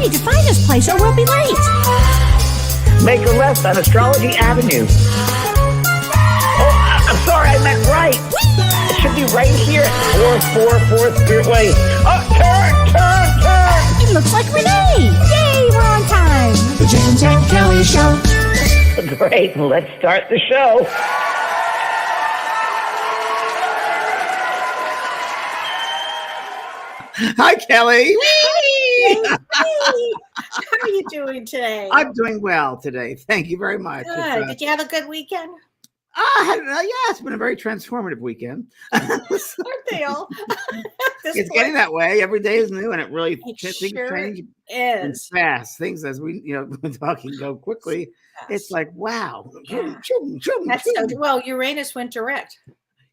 Hurry, define this place or we'll be late. Make a left on Astrology Avenue. Oh, I'm sorry, I meant right. It should be right here at 444 Spearway. Oh, turn! It looks like Renee. Yay, we're on time. The James and Kellee Show. Great, let's start the show. Hi, Kelly. Hey. How are you doing today? I'm doing well today. Thank you very much. Good. Did you have a good weekend? Yeah, it's been a very transformative weekend. Aren't they all? It's getting that way. Every day is new, and it really things sure change is. fast. Things, as we been talking, go quickly. Yes. It's like wow. Yeah. That's so, well, Uranus went direct.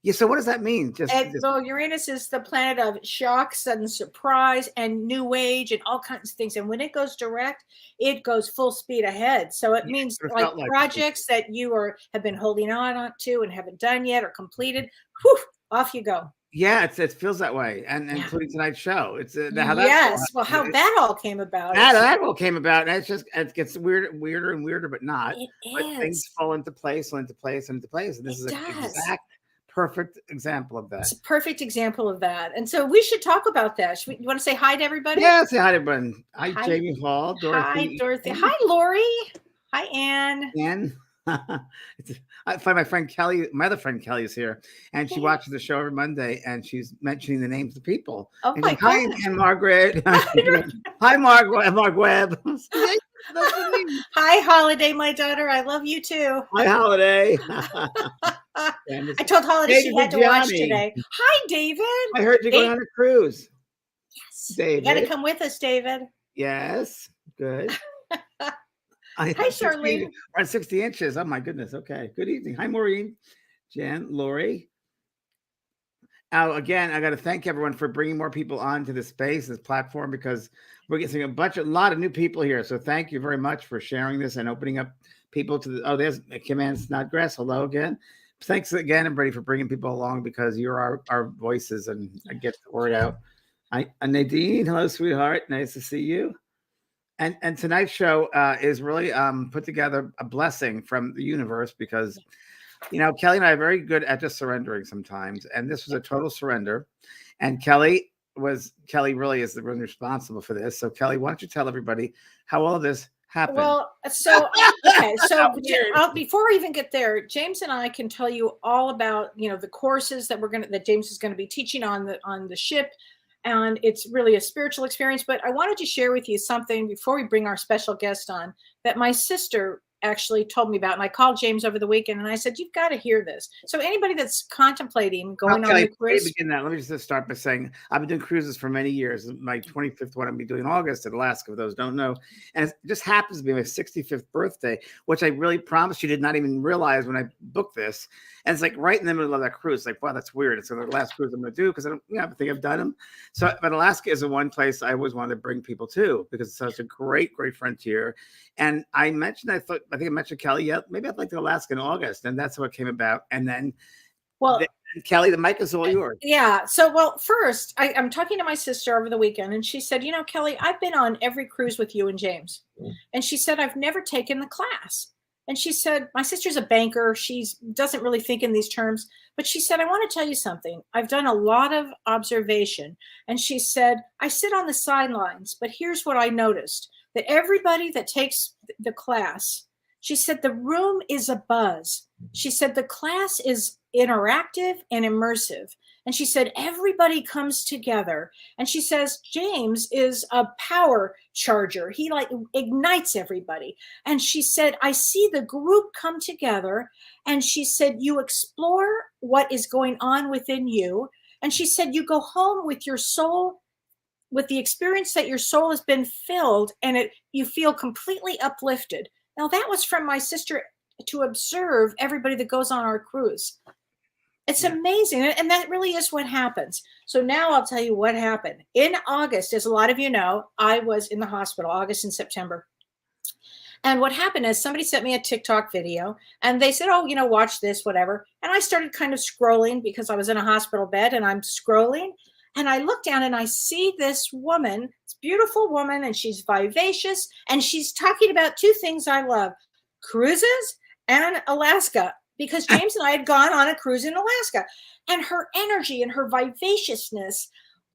Yeah. So what does that mean? Well, Uranus is the planet of shock, sudden surprise, and new age, and all kinds of things. And when it goes direct, it goes full speed ahead. So it means like projects that you have been holding on to and haven't done yet or completed. Whew, off you go. Yeah, it feels that way, and including tonight's show. It's how that how that all came about. That all came about, and it gets weirder and weirder, but not. But things fall into place, and this is an exact perfect example of that. It's a perfect example of that, and so we should talk about that. You want to say hi to everybody? Yeah, say hi to everyone. Hi, Jamie Hall, Dorothy. Hi, Dorothy. Hi, Lori. Hi, Ann. Ann. I find my friend Kelly, my other friend Kelly, is here, and she watches the show every Monday, and she's mentioning the names of people. Oh my God. Hi, Ann Margaret. Hi, Mark Webb. Hi, Holiday, my daughter. I love you too. Hi, Holiday. I told Holiday she had to watch today. Hi, David. I heard you're going on a cruise. Yes. David. You got to come with us, David. Yes. Good. Hi, Charlene. We're on 60 inches. Oh, my goodness. Okay. Good evening. Hi, Maureen, Jen, Lori. Now, again, I got to thank everyone for bringing more people onto this space, this platform, because we're getting a lot of new people here. So thank you very much for sharing this and opening up people to there's Kim Ann Snodgrass. Hello again. Thanks again, everybody, for bringing people along, because you're our voices and I get the word out. Nadine, hello, sweetheart. Nice to see you. And tonight's show is really put together a blessing from the universe, because, Kelly and I are very good at just surrendering sometimes. And this was a total surrender. And Kelly really is the one responsible for this. So Kelly, why don't you tell everybody how all of this happened? Well, so before we even get there, James and I can tell you all about, the courses that James is going to be teaching on the ship. And it's really a spiritual experience. But I wanted to share with you something before we bring our special guest on that my sister actually told me about. And I called James over the weekend and I said, you've got to hear this. So anybody that's contemplating going on a cruise. Let me just start by saying I've been doing cruises for many years. My 25th one I'll be doing in August in Alaska, for those who don't know. And it just happens to be my 65th birthday, which I really promised you did not even realize when I booked this. And it's like right in the middle of that cruise. Like, wow, that's weird. It's the last cruise I'm going to do, because I think I've done them. So, but Alaska is the one place I always wanted to bring people to, because it's such a great, great frontier. And I think I mentioned Kelly. Yeah, maybe I'd like to Alaska in August, and that's how it came about. And then, Kelly, the mic is all yours. Yeah. So, first, I'm talking to my sister over the weekend, and she said, Kelly, I've been on every cruise with you and James, and she said I've never taken the class. And she said, my sister's a banker. She doesn't really think in these terms, but she said, I want to tell you something. I've done a lot of observation. And she said, I sit on the sidelines, but here's what I noticed, that everybody that takes the class, she said, the room is a buzz. She said, the class is interactive and immersive. And she said, everybody comes together. And she says, James is a power charger. He ignites everybody. And she said, I see the group come together. And she said, you explore what is going on within you. And she said, you go home with your soul, with the experience that your soul has been filled, and you feel completely uplifted. Now, that was from my sister to observe everybody that goes on our cruise. It's amazing. And that really is what happens. So now I'll tell you what happened. In August, as a lot of you know, I was in the hospital, August and September. And what happened is somebody sent me a TikTok video and they said, watch this, whatever. And I started kind of scrolling because I was in a hospital bed and I'm scrolling. And I look down and I see this woman, this beautiful woman, and she's vivacious. And she's talking about two things I love: cruises and Alaska, because James and I had gone on a cruise in Alaska. And her energy and her vivaciousness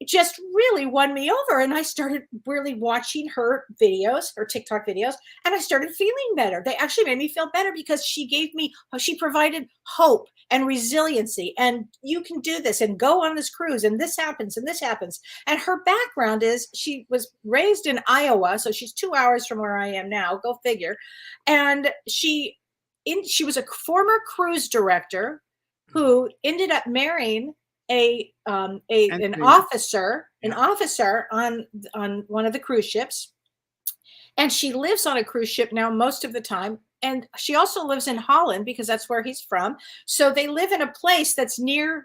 just really won me over. And I started really watching her videos, her TikTok videos, and I started feeling better. They actually made me feel better because she provided hope and resiliency. And you can do this and go on this cruise, and this happens and this happens. And her background is she was raised in Iowa. So she's 2 hours from where I am now. Go figure. And she was a former cruise director who ended up marrying an officer on one of the cruise ships, and she lives on a cruise ship now most of the time. And she also lives in Holland because that's where he's from. So they live in a place that's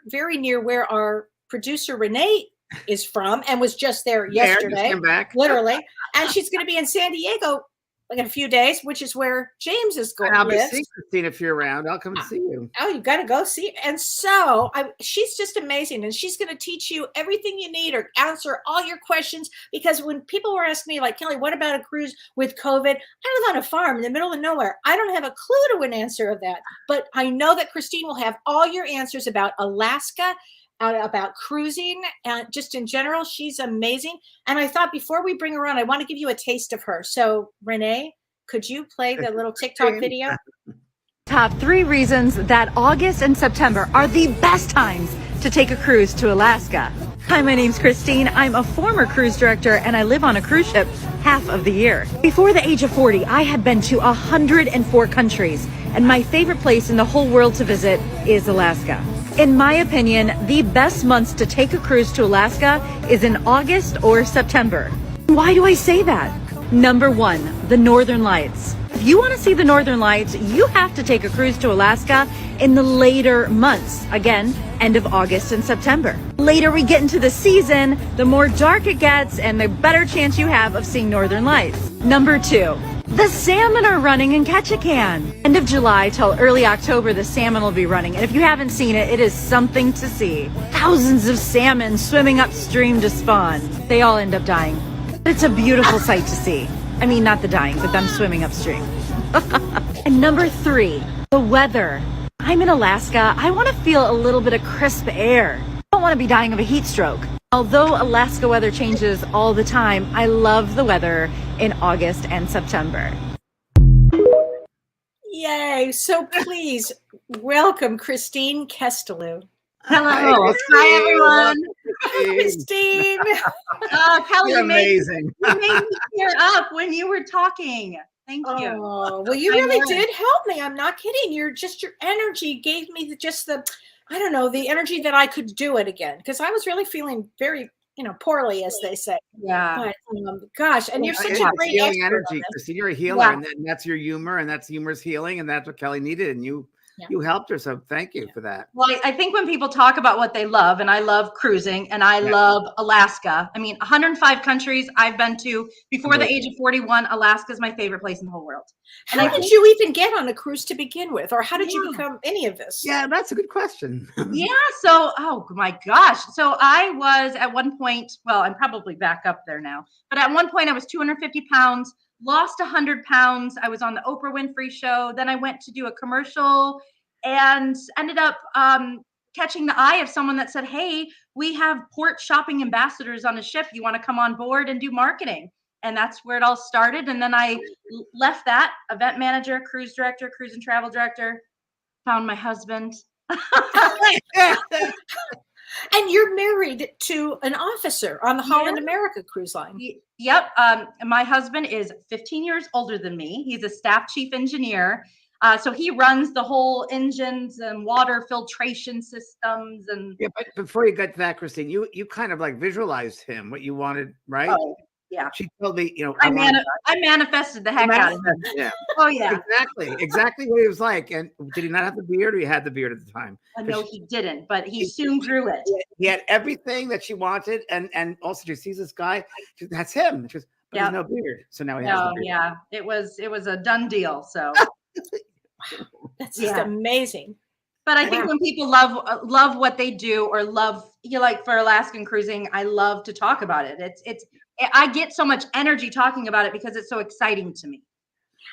very near where our producer Renee is from, and was just there yesterday, literally. And she's going to be in San Diego like in a few days, which is where James is going. I'll be seeing Christine if you're around. I'll come and see you. Oh, you got to go see. And so she's just amazing. And she's going to teach you everything you need or answer all your questions. Because when people were asking me, like, Kelly, what about a cruise with COVID? I live on a farm in the middle of nowhere. I don't have a clue to an answer of that. But I know that Christine will have all your answers about Alaska, about cruising, and just in general. She's amazing. And I thought before we bring her on, I want to give you a taste of her. So Renee, could you play the little TikTok video? Top 3 reasons that August and September are the best times to take a cruise to Alaska. Hi, my name's Christine. I'm a former cruise director and I live on a cruise ship half of the year. Before the age of 40, I had been to 104 countries, and my favorite place in the whole world to visit is Alaska. In my opinion, the best months to take a cruise to Alaska is in August or September. Why do I say that? Number 1, the Northern Lights. If you want to see the Northern Lights, you have to take a cruise to Alaska in the later months. Again, end of August and September. Later we get into the season, the more dark it gets and the better chance you have of seeing Northern Lights. Number 2, the salmon are running in Ketchikan. End of July till early October, the salmon will be running. And if you haven't seen it, it is something to see. Thousands of salmon swimming upstream to spawn. They all end up dying. It's a beautiful sight to see. I mean, not the dying, but them swimming upstream. And number 3, the weather. I'm in Alaska. I want to feel a little bit of crisp air. I don't want to be dying of a heat stroke. Although Alaska weather changes all the time, I love the weather in August and September. Yay. So please welcome Christine Kesteloo. Hello. Hi, everyone. Christine. Kelly, You're you made amazing. me tear up when you were talking. Thank you. Oh, well, you really did help me. I'm not kidding. Your energy gave me the energy that I could do it again, because I was really feeling very, poorly, as they say. Yeah. But gosh, and you're such a great healing expert energy, on this. Christine. You're a healer, Yeah. and that's your humor, and that's humor's healing, and that's what Kelly needed, and you helped her. So thank you for that. Well, I think when people talk about what they love, and I love cruising, and I love Alaska. I mean, 105 countries I've been to before the age of 41. Alaska is my favorite place in the whole world. And How did you even get on a cruise to begin with, or how did you become any of this? Yeah, that's a good question. Yeah. So, oh my gosh. So I was at one point, well, I'm probably back up there now, but at one point I was 250 pounds, lost 100 pounds. I was on the Oprah Winfrey show. Then I went to do a commercial and ended up catching the eye of someone that said, hey, we have port shopping ambassadors on a ship. You want to come on board and do marketing? And that's where it all started. And then I left that, event manager, cruise director, cruise and travel director, found my husband. And you're married to an officer on the Holland America cruise line. Yep. My husband is 15 years older than me. He's a staff chief engineer. So he runs the whole engines and water filtration systems. And Yeah, but before you got to that, Christine, you kind of like visualized him, what you wanted, right? Oh, yeah. She told me, I manifested the heck out of him. Yeah. Oh, yeah. Exactly what he was like. And did he not have the beard, or he had the beard at the time? No, he didn't, but he soon grew it. He had everything that she wanted, and also she sees this guy. That's him. She goes, but he's no beard. So now he has the beard. Yeah, it was a done deal. So That's just amazing. But I think when people love what they do or love, like for Alaskan cruising, I love to talk about it. I get so much energy talking about it because it's so exciting to me.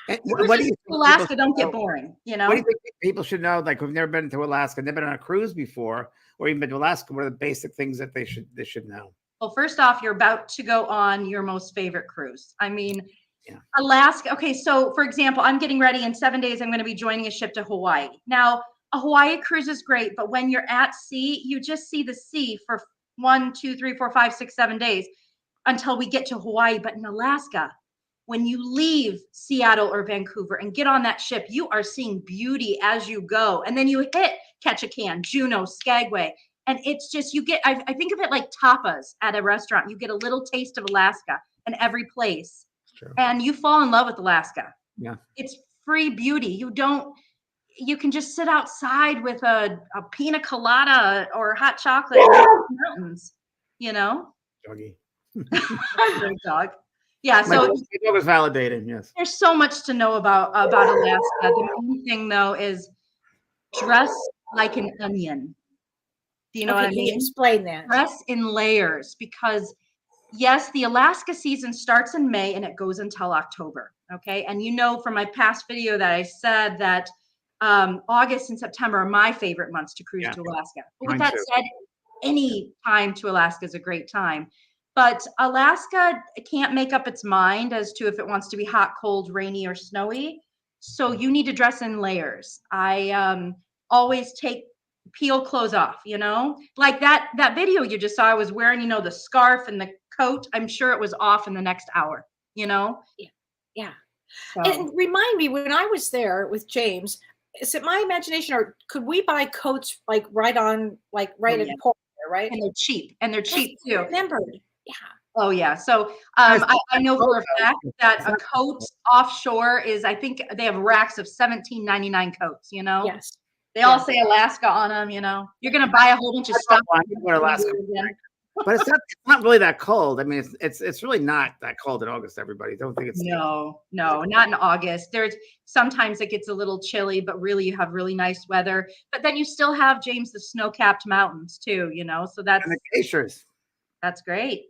And what do you think Alaska people don't should get know? boring, What do you think people should know? Like, who've never been to Alaska, never been on a cruise before, or even been to Alaska. What are the basic things that they should know? Well, first off, you're about to go on your most favorite cruise. I mean, Yeah. Alaska. Okay, so for example, I'm getting ready in 7 days. I'm going to be joining a ship to Hawaii. Now, a Hawaii cruise is great, but when you're at sea, you just see the sea for 1, 2, 3, 4, 5, 6, 7 days until we get to Hawaii. But in Alaska, when you leave Seattle or Vancouver and get on that ship, you are seeing beauty as you go. And then you hit Ketchikan, Juneau, Skagway. And it's just, I think of it like tapas at a restaurant. You get a little taste of Alaska in every place. True. And you fall in love with Alaska. Yeah. It's free beauty. You can just sit outside with a pina colada or hot chocolate in the mountains, Doggy. Great dog. Yeah. My So dog was validated. Yes. there's so much to know about Alaska. The main thing though is dress like an onion. Do you know what I Can you mean? explain that? Dress in layers because yes, the Alaska season starts in May and it goes until October. Okay. And from my past video that I said that August and September are my favorite months to cruise to Alaska. But with Mine that too. said, any time to Alaska is a great time. But Alaska can't make up its mind as to if it wants to be hot, cold, rainy, or snowy. So you need to dress in layers. I always peel clothes off, like that video you just saw. I was wearing, the scarf and the coat. I'm sure it was off in the next hour, Yeah. So. And remind me, when I was there with James, is it my imagination, or could we buy coats like right in port there, right? And they're cheap too. Remembered. Yeah. Oh yeah. So I know for a fact that a coat offshore is, I think they have racks of $17.99 coats, Yes. They all say Alaska on them, You're gonna buy a whole bunch of stuff. Alaska. But it's not really that cold. I mean, it's really not that cold in August. Everybody don't think it's No, not in August. Sometimes it gets a little chilly, but really you have really nice weather. But then you still have, James, the snow-capped mountains too, so and the glaciers. that's great.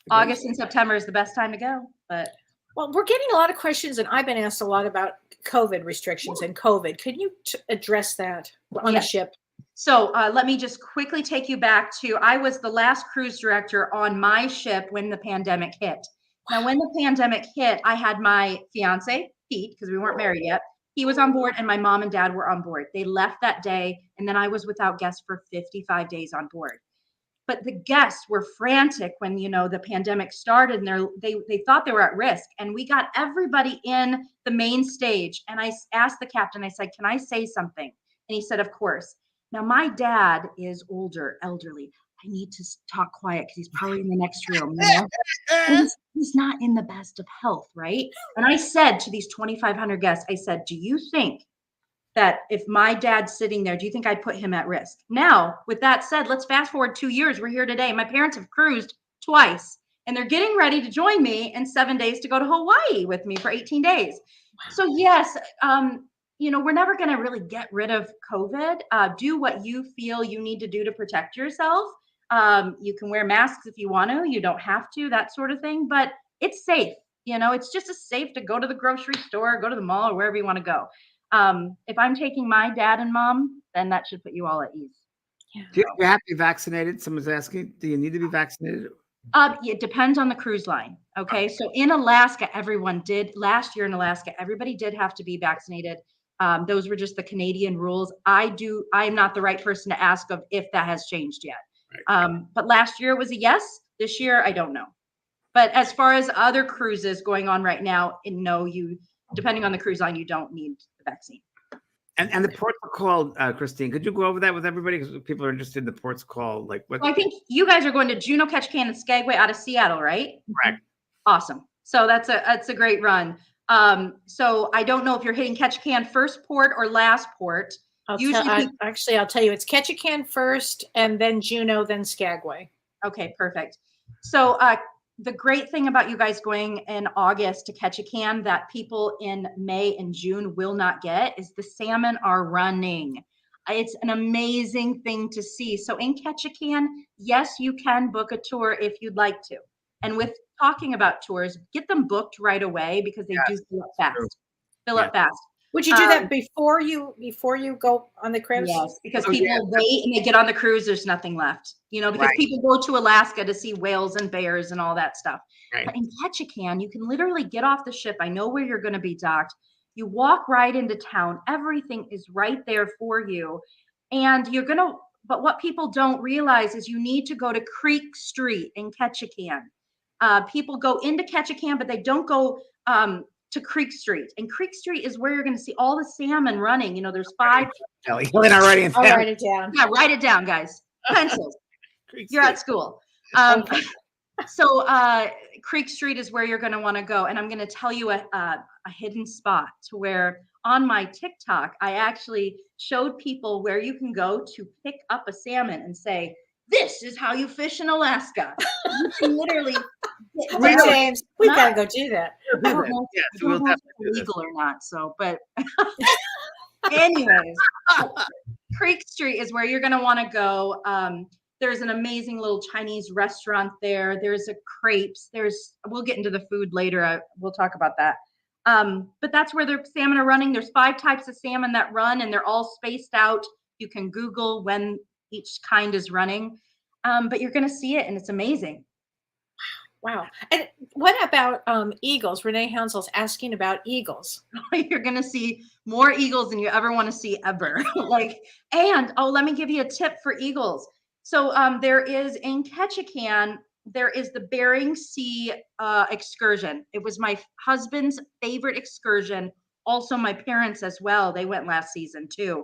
August and September is the best time to go. But well, we're getting a lot of questions, and I've been asked a lot about COVID restrictions and COVID. Could you address that on the ship? So let me just quickly take you back to, I was the last cruise director on my ship when the pandemic hit. Now, when the pandemic hit, I had my fiance, Pete, because we weren't married yet. He was on board and my mom and dad were on board. They left that day. And then I was without guests for 55 days on board. But the guests were frantic when, the pandemic started, and they thought they were at risk. And we got everybody in the main stage. And I asked the captain, I said, can I say something? And he said, of course. Now, my dad is elderly. I need to talk quiet because he's probably in the next room. He's not in the best of health, right? And I said to these 2,500 guests, I said, do you think that if my dad's sitting there, do you think I'd put him at risk? Now, with that said, let's fast forward 2 years. We're here today. My parents have cruised twice, and they're getting ready to join me in 7 days to go to Hawaii with me for 18 days. So yes, we're never going to really get rid of COVID. Do what you feel you need to do to protect yourself. You can wear masks if you want to. You don't have to, that sort of thing. But it's safe. It's just as safe to go to the grocery store, go to the mall, or wherever you want to go. If I'm taking my dad and mom, then that should put you all at ease. Yeah. Do you have to be vaccinated? Someone's asking, do you need to be vaccinated? It depends on the cruise line. Okay. So in Alaska, everyone did. Last year in Alaska, everybody did have to be vaccinated. Those were just the Canadian rules. I'm not the right person to ask of if that has changed yet. Right. But last year it was a yes. This year, I don't know. But as far as other cruises going on right now, depending on the cruise line, you don't need the vaccine. And the ports are called, Christine, could you go over that with everybody? Because people are interested in the ports called. Like what? Well, I think you guys are going to Juneau, Ketchikan, and Skagway out of Seattle, right? Correct. Awesome. So that's a great run. So I don't know if you're hitting Ketchikan first port or last port. I'll tell you, it's Ketchikan first, and then Juneau, then Skagway. Okay, perfect. So the great thing about you guys going in August to Ketchikan that people in May and June will not get is the salmon are running. It's an amazing thing to see. So in Ketchikan, yes, you can book a tour if you'd like to. And with talking about tours, get them booked right away because they do fill up fast. Fill up fast. Would you do that before you go on the cruise? Yes, because people wait and they get on the cruise, there's nothing left. Because people go to Alaska to see whales and bears and all that stuff. Right. But in Ketchikan, you can literally get off the ship. I know where you're going to be docked. You walk right into town. Everything is right there for you. And but what people don't realize is you need to go to Creek Street in Ketchikan. People go into Ketchikan, but they don't go to Creek Street. And Creek Street is where you're going to see all the salmon running. There's 5. Kelly, I'll write it down. I'll write it down. Yeah, write it down, guys. Pencils. You're at school. So Creek Street is where you're going to want to go. And I'm going to tell you a hidden spot to where on my TikTok, I actually showed people where you can go to pick up a salmon and say, this is how you fish in Alaska. You can literally James, we got to go do that. I don't know if it's legal or not. So, but anyways, Creek Street is where you're going to want to go. There's an amazing little Chinese restaurant there. There's a crepes. We'll get into the food later. We'll talk about that. But that's where the salmon are running. There's 5 types of salmon that run, and they're all spaced out. You can Google when each kind is running. But you're going to see it, and it's amazing. Wow. And what about eagles? Renee Hansell's asking about eagles. You're going to see more eagles than you ever want to see ever. Let me give you a tip for eagles. So there is in Ketchikan, there is the Bering Sea excursion. It was my husband's favorite excursion. Also my parents as well. They went last season too.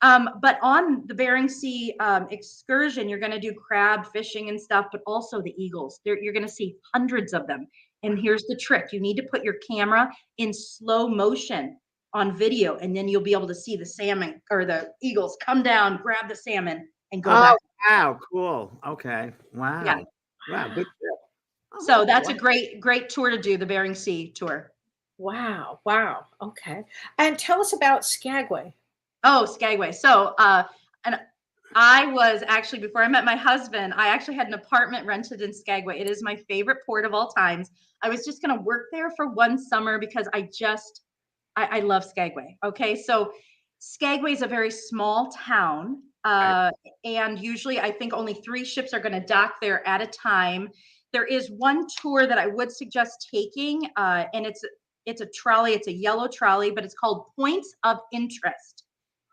But on the Bering Sea excursion, you're going to do crab fishing and stuff, but also the eagles. You're going to see hundreds of them. And here's the trick. You need to put your camera in slow motion on video, and then you'll be able to see the salmon or the eagles come down, grab the salmon, and go back. Wow, cool. Okay. Wow. Yeah. Wow, good trip. So that's a great tour to do, the Bering Sea tour. Wow. Okay. And tell us about Skagway. Oh, Skagway. So, and I was actually, before I met my husband, I actually had an apartment rented in Skagway. It is my favorite port of all times. I was just going to work there for one summer because I love Skagway. Okay. So Skagway is a very small town. And usually I think only 3 ships are going to dock there at a time. There is one tour that I would suggest taking, and it's a trolley. It's a yellow trolley, but it's called Points of Interest.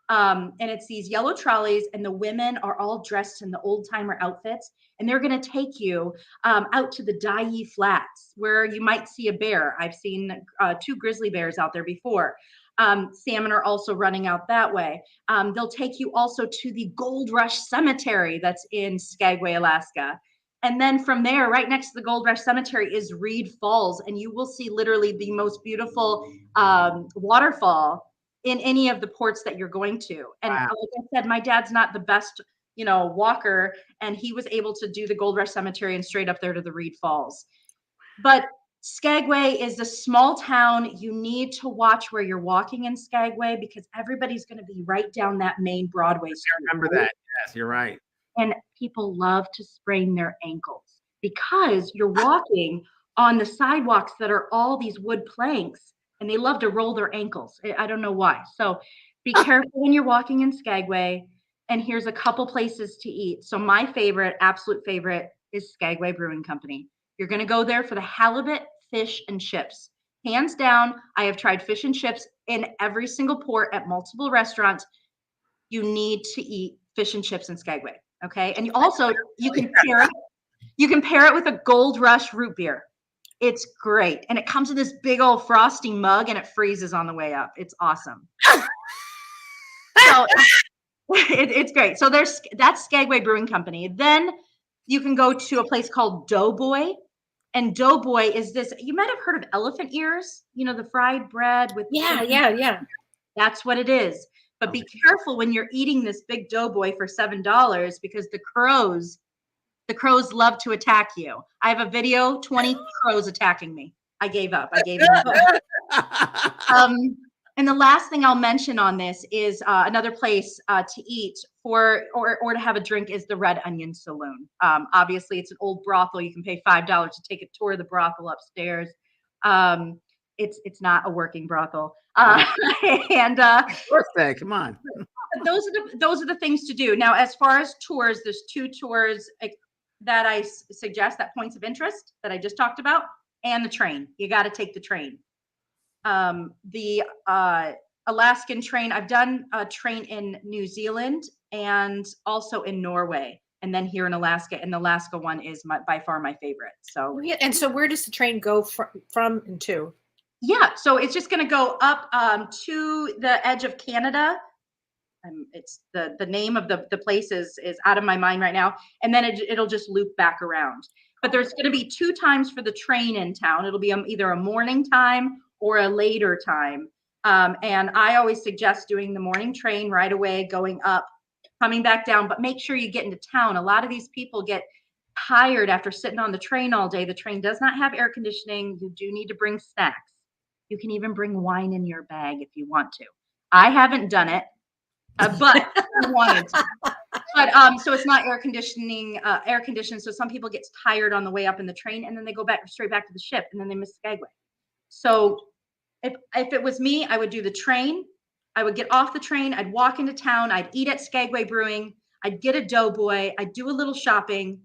And it's these yellow trolleys, and the women are all dressed in the old timer outfits, and they're going to take you out to the Dyea Flats where you might see a bear. I've seen 2 grizzly bears out there before. Salmon are also running out that way. They'll take you also to the Gold Rush Cemetery that's in Skagway, Alaska. And then from there, right next to the Gold Rush Cemetery is Reed Falls, and you will see literally the most beautiful waterfall in any of the ports that you're going to. And like I said, my dad's not the best, walker, and he was able to do the Gold Rush Cemetery and straight up there to the Reed Falls. But Skagway is a small town. You need to watch where you're walking in Skagway because everybody's going to be right down that main Broadway street. I remember that. Yes, you're right. And people love to sprain their ankles because you're walking on the sidewalks that are all these wood planks, and they love to roll their ankles. I don't know why. So be careful when you're walking in Skagway. And here's a couple places to eat. So my absolute favorite is Skagway Brewing Company. You're going to go there for the halibut, fish, and chips. Hands down, I have tried fish and chips in every single port at multiple restaurants. You need to eat fish and chips in Skagway. Okay. And also you can pair it with a Gold Rush root beer. It's great. And it comes in this big old frosty mug and it freezes on the way up. It's awesome. So it's great. So that's Skagway Brewing Company. Then you can go to a place called Doughboy. And Doughboy is this, you might have heard of elephant ears, the fried bread with. Yeah. That's what it is. But be careful when you're eating this big Doughboy for $7 because the crows love to attack you. I have a video, 20 crows attacking me. I gave up. And the last thing I'll mention on this is another place to eat or to have a drink is the Red Onion Saloon. Obviously, it's an old brothel. You can pay $5 to take a tour of the brothel upstairs. It's not a working brothel. And Birthday, come on. those are the things to do. Now, as far as tours, there's 2 tours that I suggest, that points of interest that I just talked about, and the train. You got to take the train. The Alaskan train, I've done a train in New Zealand and also in Norway, and then here in Alaska. And the Alaska one is by far my favorite. So And so where does the train go from and to? yeah, so it's just going to go up to the edge of Canada. It's the name of the place is out of my mind right now, and then it'll just loop back around. But there's going to be 2 times for the train in town. It'll be either a morning time or a later time. And I always suggest doing the morning train right away, going up, coming back down, but make sure you get into town. A lot of these people get tired after sitting on the train all day. The train does not have air conditioning. You do need to bring snacks. You can even bring wine in your bag if you want to. I haven't done it, but I wanted to. But so it's not air conditioned. So some people get tired on the way up in the train, and then they go straight back to the ship, and then they miss Skagway. So if it was me, I would do the train. I would get off the train. I'd walk into town. I'd eat at Skagway Brewing. I'd get a doughboy. I'd do a little shopping,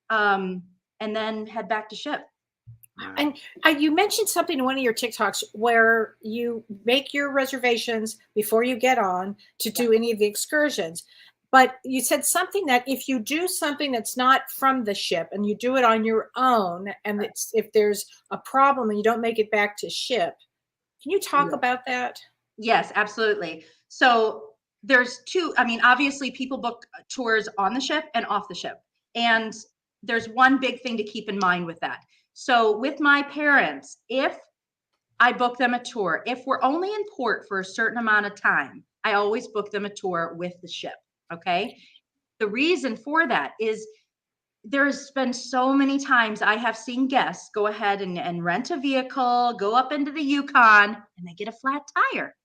and then head back to ship. And you mentioned something in one of your TikToks where you make your reservations before you get on to do any of the excursions. But you said something that if you do something that's not from the ship and you do it on your own, and if there's a problem and you don't make it back to ship, can you talk about that? Yes, absolutely. So there's 2. I mean, obviously people book tours on the ship and off the ship. And there's one big thing to keep in mind with that. So with my parents, if I book them a tour, if we're only in port for a certain amount of time, I always book them a tour with the ship. Okay. The reason for that is there's been so many times I have seen guests go ahead and rent a vehicle, go up into the Yukon, and they get a flat tire.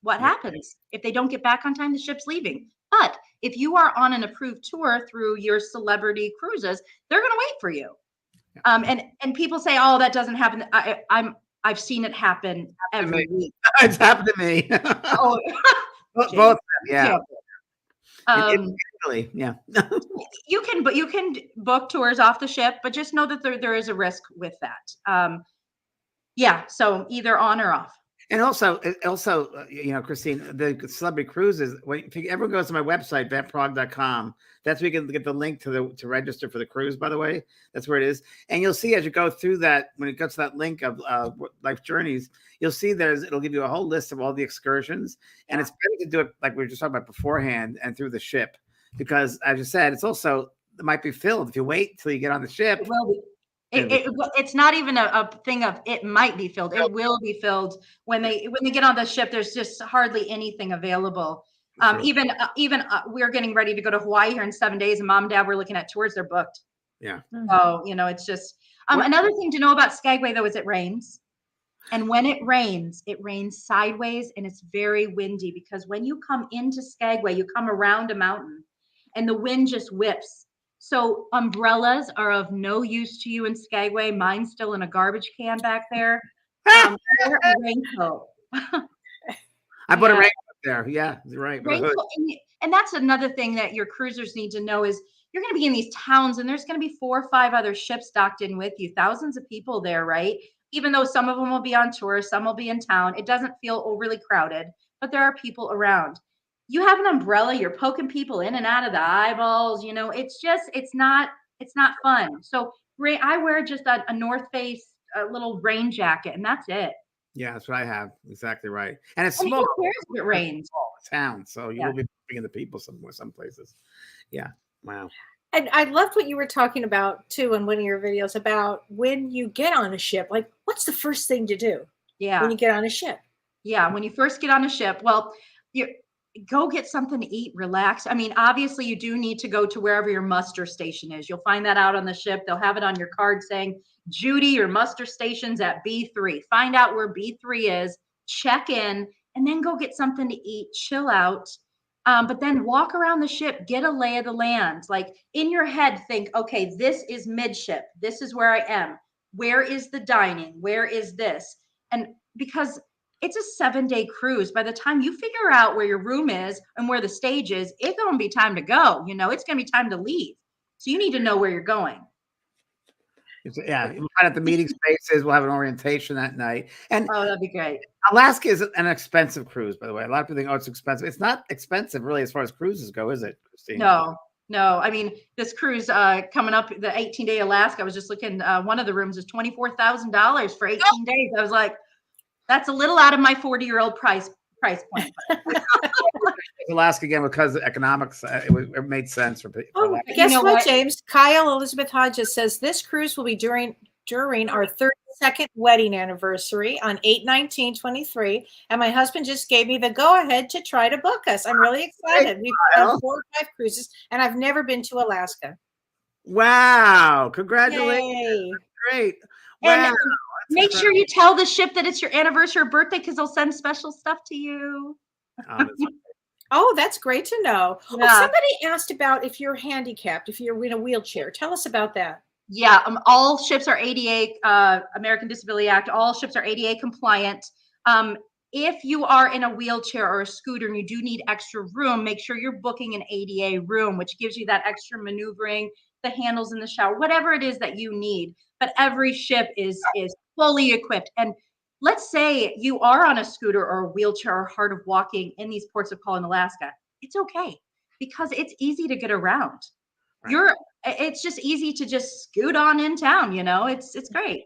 What happens if they don't get back on time? The ship's leaving. But if you are on an approved tour through your celebrity cruises, they're going to wait for you. And people say, "Oh, that doesn't happen." I've seen it happen every week. It's happened to me. Oh, Both, yeah. Really, yeah. you can book tours off the ship, but just know that there is a risk with that. So either on or off. And also, Christine, the celebrity cruises, if everyone goes to my website, vetprog.com, that's where you can get the link to register for the cruise, by the way. That's where it is. And you'll see as you go through that, when it goes to that link of Life Journeys, you'll see it'll give you a whole list of all the excursions. And it's better to do it like we were just talking about beforehand and through the ship. Because as you said, it might be filled. If you wait till you get on the ship. It will be. It's not even a thing of it might be filled. It will be filled when they get on the ship. There's just hardly anything available. Sure. Even we're getting ready to go to Hawaii here in 7 days, and Mom and Dad were looking at tours. They're booked. Yeah. So it's just another thing to know about Skagway though is it rains, and when it rains sideways and it's very windy because when you come into Skagway, you come around a mountain, and the wind just whips. So umbrellas are of no use to you in Skagway. Mine's still in a garbage can back there. Wear a raincoat. I bought a raincoat there. Yeah, you're right. And that's another thing that your cruisers need to know is you're going to be in these towns and there's going to be 4 or 5 other ships docked in with you. Thousands of people there, right? Even though some of them will be on tour, some will be in town. It doesn't feel overly crowded, but there are people around. You have an umbrella, you're poking people in and out of the eyeballs. It's not fun. So I wear just a North Face, a little rain jacket, and that's it. Yeah, that's what I have. Exactly right. And it's small. Who cares if it rains? Town, so you will be bringing the people some places. Yeah. Wow. And I loved what you were talking about too in one of your videos about when you get on a ship, like what's the first thing to do? Yeah. When you get on a ship. Yeah. When you first get on a ship, well, go get something to eat, relax. I mean, obviously you do need to go to wherever your muster station is. You'll find that out on the ship. They'll have it on your card saying, Judy, your muster station's at B3. Find out where B3 is. check in, and then go get something to eat, chill out. But then walk around the ship, get a lay of the land. Like in your head, think, okay, this is midship. This is where I am. Where is the dining? Where is this? And because it's a 7-day cruise, by the time you figure out where your room is and where the stage is, it's going to be time to go. You know, it's going to be time to leave. So you need to know where you're going. Yeah, we'll find out the meeting spaces. We'll have an orientation that night. And Oh, that'd be great. Alaska is an expensive cruise, by the way. A lot of people think, oh, it's expensive. It's not expensive, really, as far as cruises go, is it, Christine? No. I mean, this cruise coming up, the 18-day Alaska, I was just looking, one of the rooms is $24,000 for 18 days. I was like, that's a little out of my 40-year-old price point. Alaska again, because the economics, it made sense for people. Oh, guess what, James? Kyle Elizabeth Hodges says this cruise will be during our 32nd wedding anniversary on 8/19/23, and my husband just gave me the go-ahead to try to book us. I'm really excited. We've done 4 or 5 cruises, and I've never been to Alaska. Wow! Congratulations! Yay. Great. And Wow. make sure you tell the ship that it's your anniversary or birthday, because they'll send special stuff to you. Oh, that's great to know. Yeah. Oh, somebody asked about if you're handicapped, if you're in a wheelchair. Tell us about that. Yeah, all ships are ADA, American Disability Act. All ships are ADA compliant. If you are in a wheelchair or a scooter and you do need extra room, make sure you're booking an ADA room, which gives you that extra maneuvering, the handles in the shower, whatever it is that you need. But every ship is fully equipped. And let's say you are on a scooter or a wheelchair or hard of walking in these ports of call in Alaska. It's okay because it's easy to get around. Right. It's just easy to just scoot on in town, you know. It's great.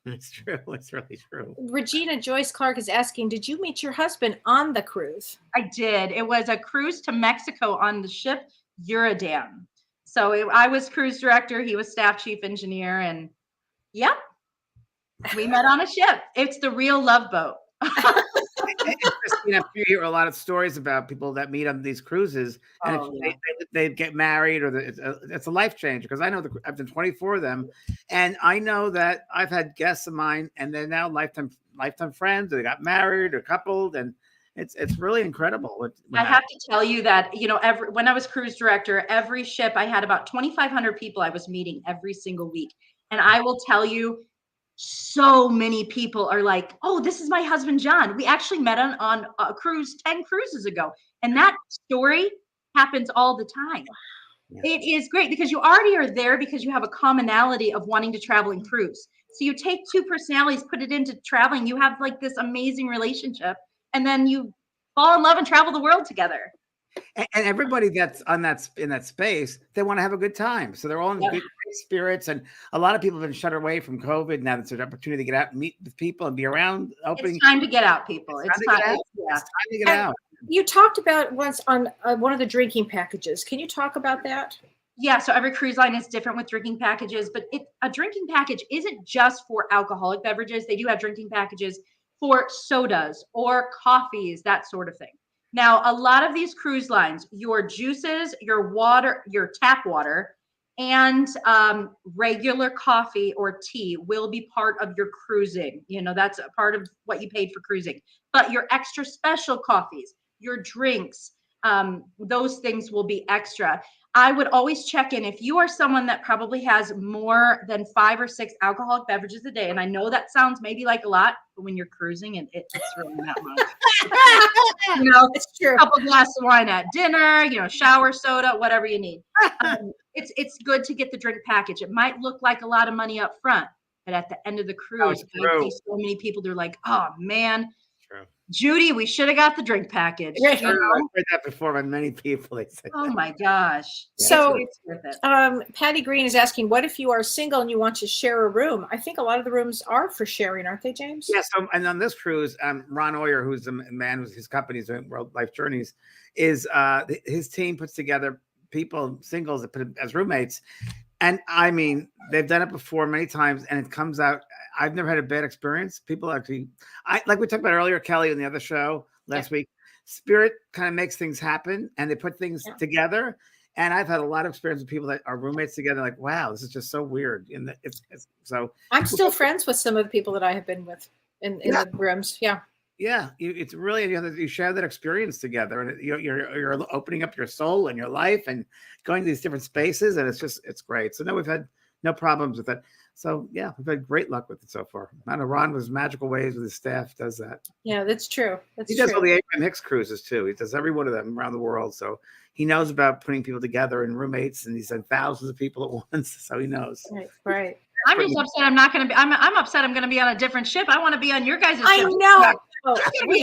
It's true. It's really true. Regina Joyce Clark is asking, did you meet your husband on the cruise? I did. It was a cruise to Mexico on the ship Uridan. So I was cruise director, he was staff chief engineer, and yep, we met on a ship. It's the real Love Boat. Christine, you hear a lot of stories about people that meet on these cruises, and they get married, or it's a life changer. Because I know I've done 24 of them, and I know that I've had guests of mine, and they're now lifetime friends. Or they got married or coupled, and it's really incredible. I have to tell you that, you know, when I was cruise director, every ship I had about 2,500 people I was meeting every single week, and I will tell you, so many people are like, oh, this is my husband, John. We actually met on a cruise 10 cruises ago. And that story happens all the time. Yeah. It is great because you already are there because you have a commonality of wanting to travel and cruise. So you take 2 personalities, put it into traveling. You have like this amazing relationship, and then you fall in love and travel the world together. And everybody that's in that space, they want to have a good time. So they're all in good spirits. And a lot of people have been shut away from COVID. Now it's an opportunity to get out and meet with people and be around. It's time to get out, people. It's time to get out. You talked about once on one of the drinking packages. Can you talk about that? Yeah, so every cruise line is different with drinking packages, but a drinking package isn't just for alcoholic beverages. They do have drinking packages for sodas or coffees, that sort of thing. Now, a lot of these cruise lines, your juices, your water, your tap water, and regular coffee or tea will be part of your cruising. You know, that's a part of what you paid for cruising. But your extra special coffees, your drinks, those things will be extra. I would always check in if you are someone that probably has more than 5 or 6 alcoholic beverages a day. And I know that sounds maybe like a lot, but when you're cruising, it's really not much. You know, it's true. A couple glasses of wine at dinner, you know, shower soda, whatever you need. It's good to get the drink package. It might look like a lot of money up front, but at the end of the cruise, I see so many people, they're like, oh man, Judy, we should have got the drink package. Yeah, I've heard that before by many people. They say oh my gosh. So it's worth it. Patty Green is asking, what if you are single and you want to share a room? I think a lot of the rooms are for sharing, aren't they, James? Yes. Yeah, so, and on this cruise, Ron Oyer, who's a man whose his company is doing World Life Journeys, is his team puts together people, singles, that put as roommates. And I mean, they've done it before many times, and it comes out. I've never had a bad experience. People actually, like we talked about earlier, Kelly, in the other show last week. Spirit kind of makes things happen, and they put things together. And I've had a lot of experience with people that are roommates together. Like, wow, this is just so weird. And so I'm still friends with some of the people that I have been with in the rooms. Yeah. Yeah, it's really you share that experience together, and you're opening up your soul and your life and going to these different spaces, and it's great. So no, we've had no problems with it. So yeah, we've had great luck with it so far. I know Ron was magical ways with his staff does that. Yeah, that's true. He does all the Abraham Hicks cruises too. He does every one of them around the world. So he knows about putting people together and roommates, and he's had thousands of people at once. So he knows. Right. I'm just upset I'm not going to be. I'm upset I'm going to be on a different ship. I want to be on your guys' ship. I know. Oh, we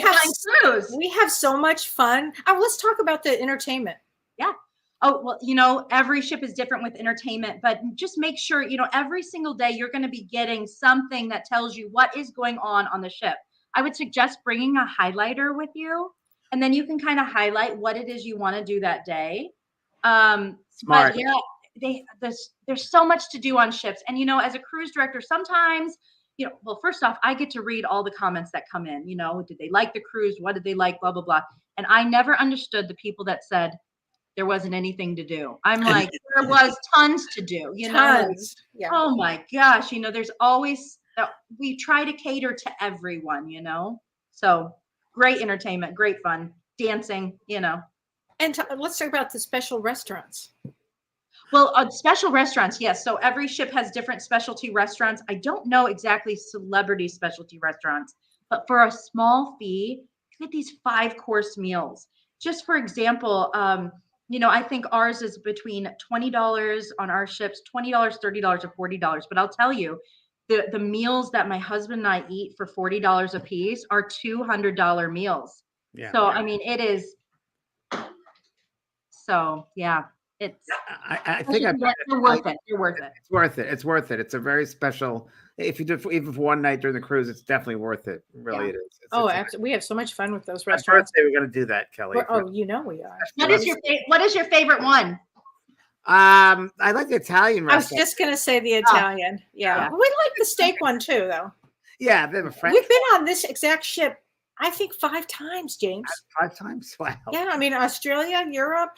have so much fun. Let's talk about the entertainment. Yeah. Oh, well, every ship is different with entertainment, but just make sure, every single day you're going to be getting something that tells you what is going on the ship. I would suggest bringing a highlighter with you, and then you can kind of highlight what it is you want to do that day. Smart. But yeah, there's so much to do on ships. And, as a cruise director, sometimes, well, first off, I get to read all the comments that come in, did they like the cruise? What did they like? Blah, blah, blah. And I never understood the people that said there wasn't anything to do. I'm like, there was tons to do, Tons. Yeah. Oh my gosh. There's always, we try to cater to everyone, so great entertainment, great fun, dancing, And let's talk about the special restaurants. Well, special restaurants, yes. So every ship has different specialty restaurants. I don't know exactly celebrity specialty restaurants, but for a small fee, you get these 5-course meals. Just for example, I think ours is between $20 on our ships, $20, $30, or $40. But I'll tell you, the meals that my husband and I eat for $40 a piece are $200 meals. Yeah. So, I mean, it is. So, yeah. It's I think they're worth it. You're worth it. It's worth it. It's worth it. It's a very special. If you do even for one night during the cruise, it's definitely worth it. Really, it is. Absolutely. We have so much fun with those My restaurants. birthday, we're going to do that, Kelly. We are. What is your favorite one? I like the Italian I was restaurant. just going to say the Italian. Yeah. We like the steak one too, though. Yeah, they have a French. We've been on this exact ship, I think 5 times, James. 5 times. Wow. Yeah, I mean Australia, Europe.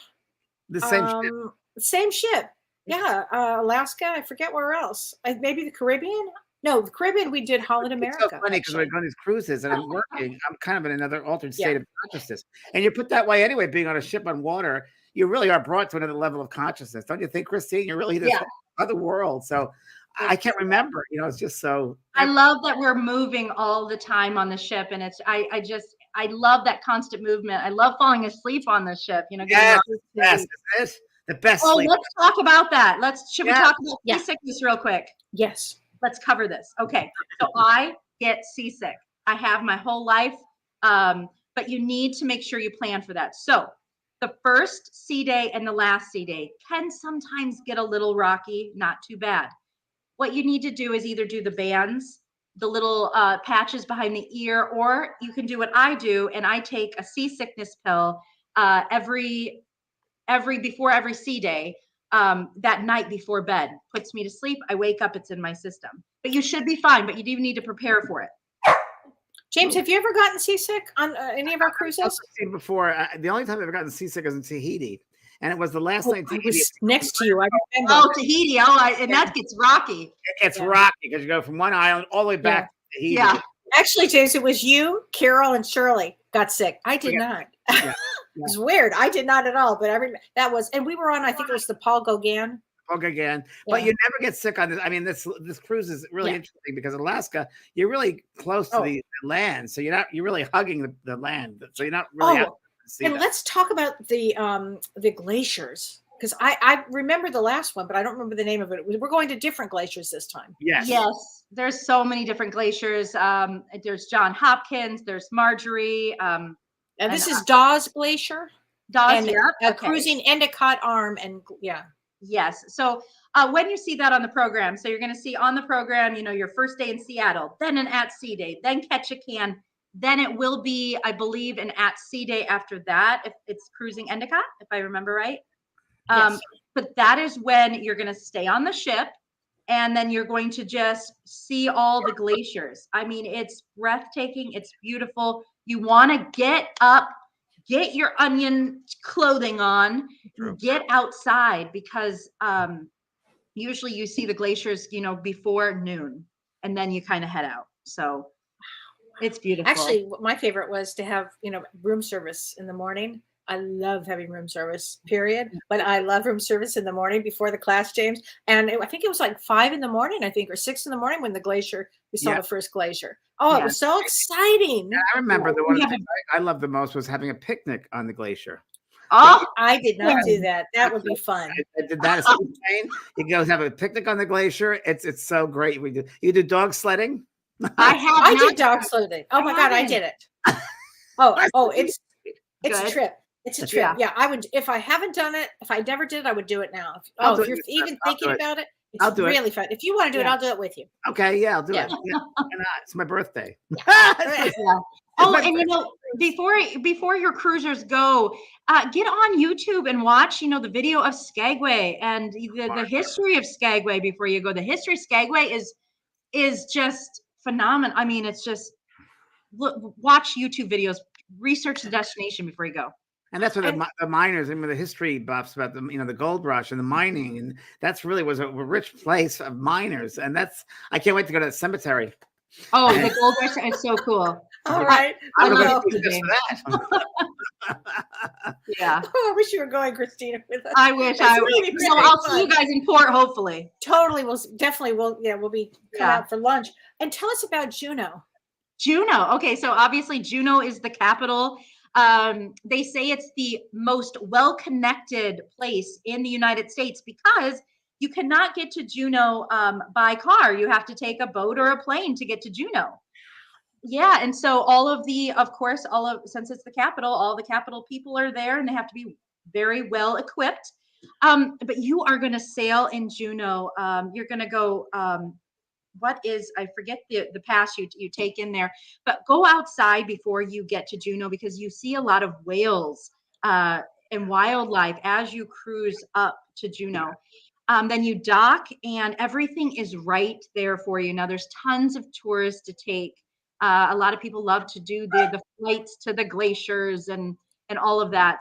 The same ship. Same ship. Yeah, Alaska. I forget where else. Maybe the Caribbean. No, the Caribbean. We did Holland America. It's so funny because we're going on these cruises and I'm working. I'm kind of in another altered state of consciousness, and you're put that way anyway. Being on a ship on water, you really are brought to another level of consciousness, don't you think, Christine? You're really this other world. So I can't remember. It's just so. I love that we're moving all the time on the ship, and I love that constant movement. I love falling asleep on the ship. Yes, the best. Oh, sleep. let's talk about that. Should we talk about Yeah. seasickness real quick? Yes. Let's cover this. Okay. So I get seasick. I have my whole life. But you need to make sure you plan for that. So the first sea day and the last sea day can sometimes get a little rocky, not too bad. What you need to do is either do the bands, the little patches behind the ear, or you can do what I do, and I take a seasickness pill before every sea day, that night before bed. Puts me to sleep. I wake up, it's in my system. But you should be fine, but you do need to prepare for it. James, have you ever gotten seasick on any of our cruises? Before, the only time I've ever gotten seasick was in Tahiti. And it was the last night. I was next to you. I remember. Oh, Tahiti. And that gets rocky. It's rocky because you go from one island all the way back to Tahiti. Yeah. Actually, James, it was you, Carol, and Shirley got sick. I did not. Yeah. It was weird. I did not at all. But that was, and we were on, I think it was the Paul Gauguin. Again, but you never get sick on this. I mean, this cruise is really interesting because Alaska, you're really close to the land, so you're really hugging the land, so you're not really out to see and that. Let's talk about the glaciers, because I remember the last one, but I don't remember the name of it. We're going to different glaciers this time. Yes, there's so many different glaciers. There's John Hopkins, there's Marjorie. And this is Dawes Glacier. Dawes, cruising Endicott Arm, and Yes. So when you see that on the program, so you're going to see on the program, your first day in Seattle, then an at-sea day, then Ketchikan, then it will be, I believe, an at-sea day after that, if it's cruising Endicott, if I remember right. Yes. But that is when you're going to stay on the ship, and then you're going to just see all the glaciers. I mean, it's breathtaking. It's beautiful. You want to get up, get your onion clothing on, get outside, because usually you see the glaciers, before noon, and then you kind of head out. So It's beautiful. Actually, my favorite was to have, room service in the morning. I love having room service, period. But I love room service in the morning before the class, James. And I think it was like 5 in the morning, I think, or 6 in the morning when we saw Yeah. the first glacier. Oh, it Yeah. was so exciting. I remember the one We of the have things I loved the most was having a picnic on the glacier. Oh, I did not do that. That would be fun. I did that. You go have a picnic on the glacier. It's so great. You do dog sledding. I have I not did dog sledding. Oh my I God, I haven't. did it. Oh, it's a Good. trip. It's a That's- trip. yeah. Yeah, I would, if I haven't done it, if I never did, I would do it now. I'll do If it you're this time. even I'll do thinking it. about it, I'll it's do it. really fun. If you want to do it, Yeah. I'll do it with you. Okay, yeah, I'll do Yeah. it. Yeah, why not? It's my birthday. Yeah. Oh, my and before your cruisers go, get on YouTube and watch, the video of Skagway and the history of Skagway before you go. The history of Skagway is just phenomenal. I mean, it's just watch YouTube videos, research the destination before you go. And that's what the miners and the history buffs about the gold rush and the mining, and that's really was a rich place of miners. And I can't wait to go to the cemetery. Oh, the gold rush is so cool. All right. I'm love going it, to just for that. Yeah. Oh, I wish you were going, Christina, with us. I wish That's I really, would. really I'll see fun. you guys in port, hopefully. Totally. We'll be cut Yeah. out for lunch. And tell us about Juneau. Juneau. Okay, so obviously Juneau is the capital. They say it's the most well-connected place in the United States because you cannot get to Juneau by car. You have to take a boat or a plane to get to Juneau. Yeah, and so since it's the capital, all the capital people are there, and they have to be very well equipped. But you are going to sail in Juneau. You're going to go. I forget the pass you take in there, but go outside before you get to Juneau because you see a lot of whales and wildlife as you cruise up to Juneau. Then you dock and everything is right there for you. Now there's tons of tours to take. A lot of people love to do the flights to the glaciers and all of that.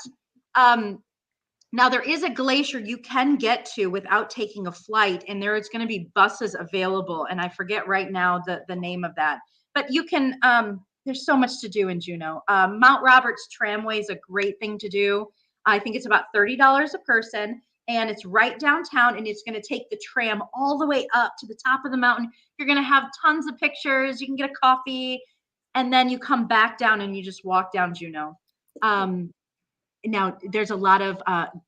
Now there is a glacier you can get to without taking a flight, and there is going to be buses available. And I forget right now the name of that, but you can. There's so much to do in Juneau. Mount Roberts Tramway is a great thing to do. I think it's about $30 a person, and it's right downtown. And it's going to take the tram all the way up to the top of the mountain. You're going to have tons of pictures. You can get a coffee, and then you come back down and you just walk down Juneau. Now, there's a lot of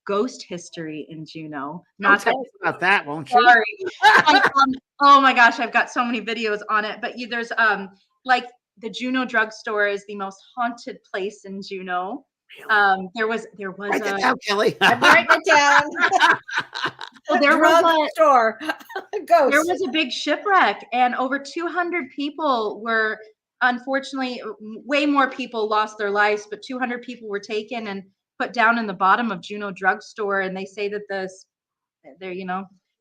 ghost history in Juneau. Not Tell us about that, won't you? sorry. Oh my gosh, I've got so many videos on it. But there's like the Juneau drugstore is the most haunted place in Juneau. There was Write that down, Kelly. I'm writing it down. so there was Store. Ghost. there was a big shipwreck, and over 200 people were unfortunately. Way more people lost their lives, but 200 people were taken and put down in the bottom of Juneau drugstore, and they say that they're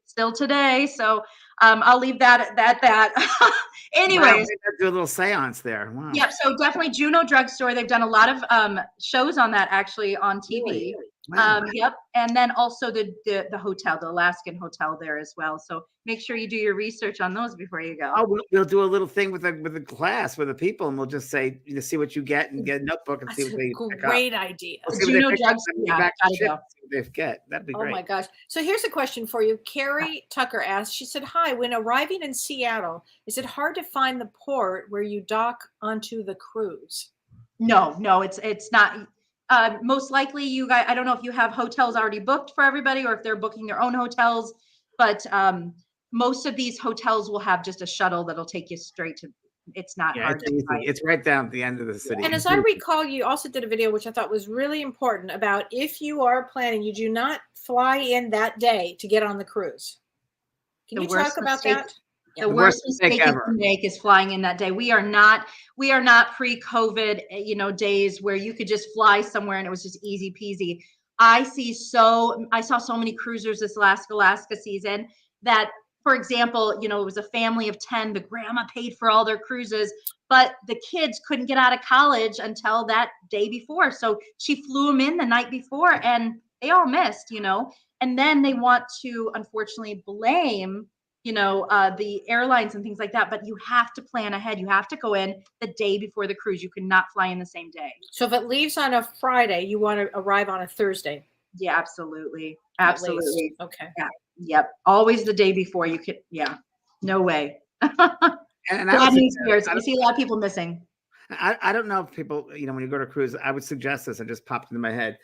still today. So I'll leave that at that. Anyways, wow, do a little seance there. Wow. yep. So definitely Juneau drugstore. They've done a lot of shows on that actually on TV. Wow. Yep, and then also the hotel, the Alaskan hotel there as well. So make sure you do your research on those before you go. Oh, we'll do a little thing with the class with the people, and we'll just say, see what you get and get a notebook and That's see what they a pick up. great idea. We'll see what they Juneau pick up drugstore, and yeah, back to gotta ship go. and see what they get. That'd be Oh great. my gosh. So here's a question for you. Carrie Tucker asked, she said, hi, when arriving in Seattle, is it hard to find the port where you dock onto the cruise? No, it's not. Most likely you guys, I don't know if you have hotels already booked for everybody or if they're booking their own hotels, but most of these hotels will have just a shuttle that'll take you straight to, it's not Yeah, hard it's to easy. find. It's right down at the end of the city. And as I recall, you also did a video, which I thought was really important about if you are planning, you do not fly in that day to get on the cruise. Can The you worst talk about mistake- that? The The worst worst mistake mistake you ever. can make is flying in that day. We are not pre-COVID, days where you could just fly somewhere and it was just easy peasy. I saw so many cruisers this last Alaska season that, for example, it was a family of 10. The grandma paid for all their cruises, but the kids couldn't get out of college until that day before. So she flew them in the night before and they all missed, and then they want to unfortunately blame the airlines and things like that, but you have to plan ahead. You have to go in the day before the cruise. You cannot fly in the same day. So if it leaves on a Friday, you want to arrive on a Thursday. Yeah, absolutely. At least. Absolutely. Okay. Yeah. Yep. Always the day before. You could, yeah. No way. And Bad news bears. I see a lot of people missing. I don't know if people, when you go to cruise, I would suggest this. It just popped into my head.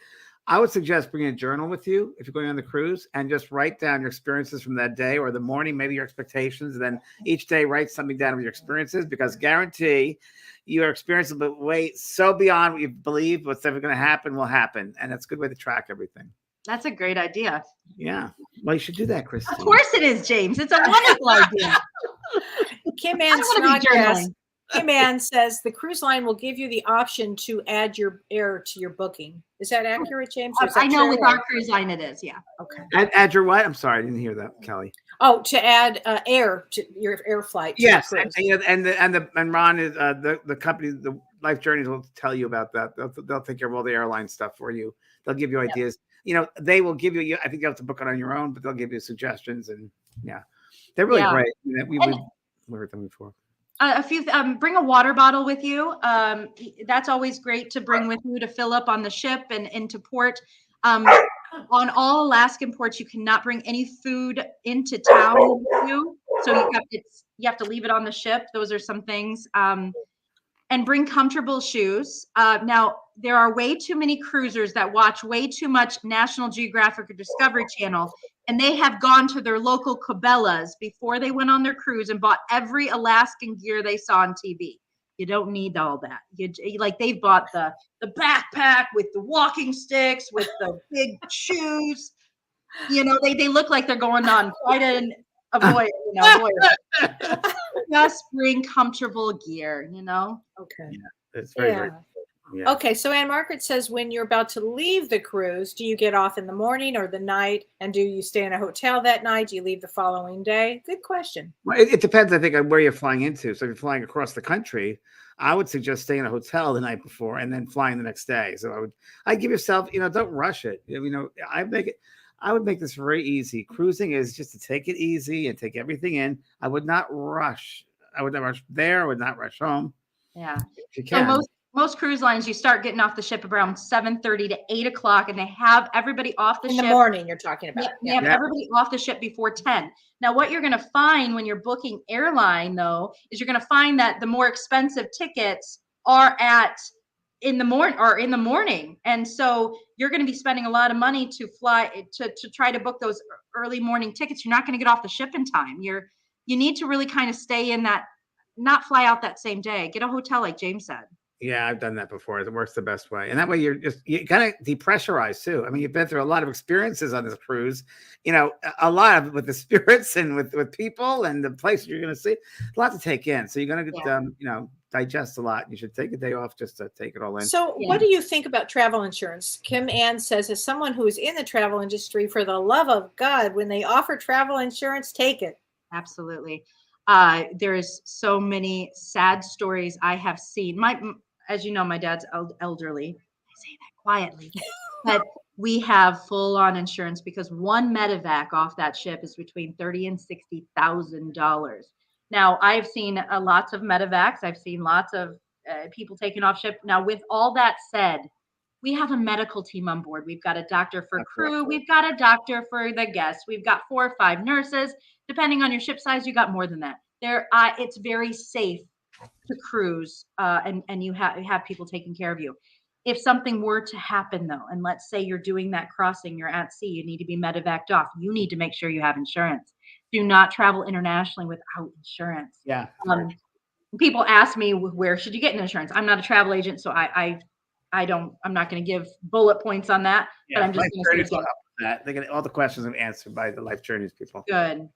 I would suggest bringing a journal with you if you're going on the cruise and just write down your experiences from that day or the morning, maybe your expectations. And then each day write something down of your experiences, because guarantee your experiences will way so beyond what you believe what's ever going to happen will happen. And that's a good way to track everything. That's a great idea. Yeah. Well, you should do that, Christine. Of course it is, James. It's a wonderful idea. Kim Ann Kim Ann says the cruise line will give you the option to add your air to your booking. Is that accurate, James? I know with our cruise line it is. Yeah. Okay. Add your what? I'm sorry, I didn't hear that, Kelly. Oh, to add air to your air flight. Yes, and Ron is the company, the Life Journeys will tell you about that. They'll take care of all the airline stuff for you. They'll give you ideas. They will give you. I think you have to book it on your own, but they'll give you suggestions, and they're really great. We heard them before. Bring a water bottle with you. That's always great to bring with you to fill up on the ship and into port. On all Alaskan ports, you cannot bring any food into town with you. So you have to leave it on the ship. Those are some things. And bring comfortable shoes. Now, there are way too many cruisers that watch way too much National Geographic or Discovery Channel, and they have gone to their local Cabela's before they went on their cruise and bought every Alaskan gear they saw on TV. You don't need all that. They've bought the backpack with the walking sticks, with the big shoes. They look like they're going on quite a voyage. Just bring comfortable gear. Okay. Yeah, it's very. Yeah. Okay, so Anne Margaret says, when you're about to leave the cruise, do you get off in the morning or the night? And do you stay in a hotel that night? Do you leave the following day? Good question. Well, it depends, I think, on where you're flying into. So if you're flying across the country, I would suggest staying in a hotel the night before and then flying the next day. So I'd give yourself, don't rush it. I would make this very easy. Cruising is just to take it easy and take everything in. I would not rush. I would not rush there. I would not rush home. Yeah. If you can. So most cruise lines, you start getting off the ship around 7:30 to 8 o'clock, and they have everybody off the ship. In the morning, you're talking about. They have everybody off the ship before 10. Now, what you're going to find when you're booking airline, though, is you're going to find that the more expensive tickets are in the morning. And so you're going to be spending a lot of money to fly to try to book those early morning tickets. You're not going to get off the ship in time. You need to really kind of stay in that, not fly out that same day. Get a hotel like James said. Yeah, I've done that before. It works the best way. And that way you kind of depressurize too. I mean, you've been through a lot of experiences on this cruise, a lot of with the spirits and with people and the places you're going to see, a lot to take in. So you're going to get, digest a lot. You should take a day off just to take it all in. So what do you think about travel insurance? Kim Ann says, as someone who is in the travel industry, for the love of God, when they offer travel insurance, take it. Absolutely. There's so many sad stories I have seen. As you know, my dad's elderly. I say that quietly, but we have full-on insurance because one medevac off that ship is between $30,000 and $60,000. Now, I've seen lots of medevacs. I've seen lots of people taken off ship. Now, with all that said, we have a medical team on board. We've got a doctor for crew. We've got a doctor for the guests. We've got 4 or 5 nurses. Depending on your ship size, you got more than that. It's very safe to cruise, and you have people taking care of you. If something were to happen, though, and let's say you're doing that crossing, you're at sea, you need to be medevaced off, you need to make sure you have insurance. Do not travel internationally without insurance. Yeah. People ask me, where should you get an insurance? I'm not a travel agent, so I'm not going to give bullet points on that. Yeah, but I'm just going to say that. They get all the questions are answered by the Life Journeys people. Good.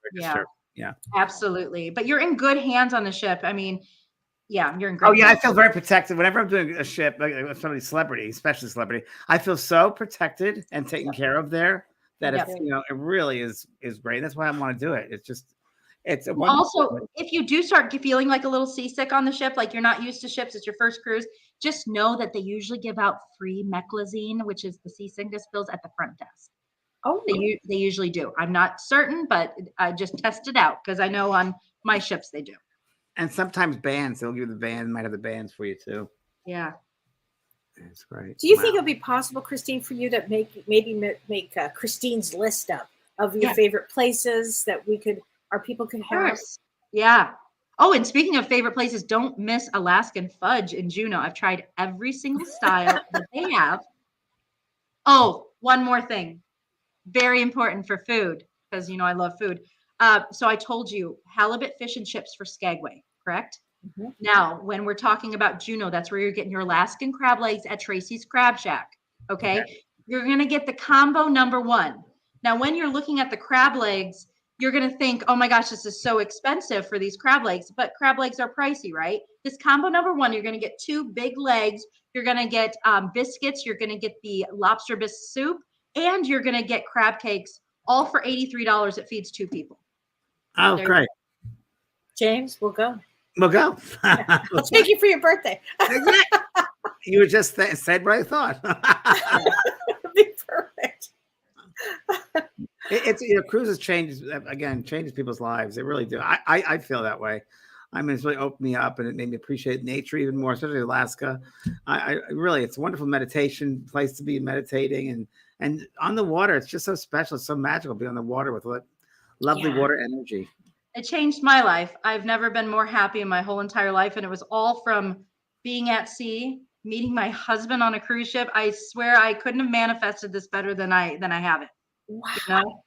Yeah. Absolutely. But you're in good hands on the ship. I mean, you're in great hands. I feel very protected whenever I'm doing a ship, like somebody celebrity, especially celebrity. I feel so protected and taken care of there that it really is great. That's why I want to do it. It's also, if you do start feeling like a little seasick on the ship, like you're not used to ships, it's your first cruise, just know that they usually give out free meclizine, which is the seasickness pills, at the front desk. Oh, They usually do. I'm not certain, but I just tested out because I know on my ships they do. And sometimes bands, they'll give you the band, might have the bands for you too. Yeah. That's great. do you Wow. think it'll be possible, Christine, for you to make Christine's list up of your Yeah. favorite places that our people could Of have? course. Yeah. Oh, and speaking of favorite places, don't miss Alaskan fudge in Juneau. I've tried every single style that they have. Oh, one more thing. Very important for food, because I love food. So I told you halibut fish and chips for Skagway, correct? Mhm. Now, when we're talking about Juneau, that's where you're getting your Alaskan crab legs at Tracy's Crab Shack. Okay. You're going to get the combo number 1. Now, when you're looking at the crab legs, you're going to think, oh my gosh, this is so expensive for these crab legs, but crab legs are pricey, right? This combo number 1, you're going to get 2 big legs. You're going to get biscuits. You're going to get the lobster bisque soup, and you're going to get crab cakes, all for $83. It feeds 2 people. Oh, There you great. James, we'll go. We'll go. I'll take you for your birthday. You just said what I thought. It'll be perfect. It's cruises changes people's lives. They really do. I feel that way. I mean, it's really opened me up, and it made me appreciate nature even more, especially Alaska. I really, it's a wonderful meditation place to be meditating, and on the water, it's just so special. It's so magical to be on the water with lovely water energy. It changed my life. I've never been more happy in my whole entire life. And it was all from being at sea, meeting my husband on a cruise ship. I swear I couldn't have manifested this better than I have it. Wow. You know?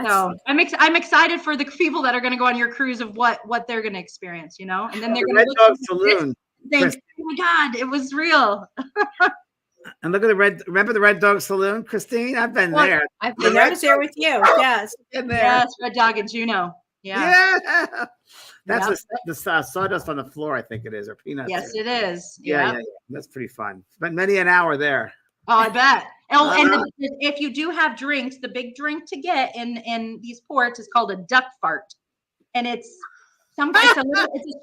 So I'm excited for the people that are going to go on your cruise of what they're going to experience, and then they're going to Red look Dog at Saloon. this and think, oh my God, it was real. And look at remember the Red Dog Saloon, Christine? I've been there. I was there with you. Yes. Been there. Yes, Red Dog in Juneau. Yeah. That's the sawdust on the floor, I think it is, or peanuts. Yes, it is. Yeah. That's pretty fun. Spent many an hour there. Oh, I bet. Oh, and if you do have drinks, the big drink to get in these ports is called a duck fart, and it's a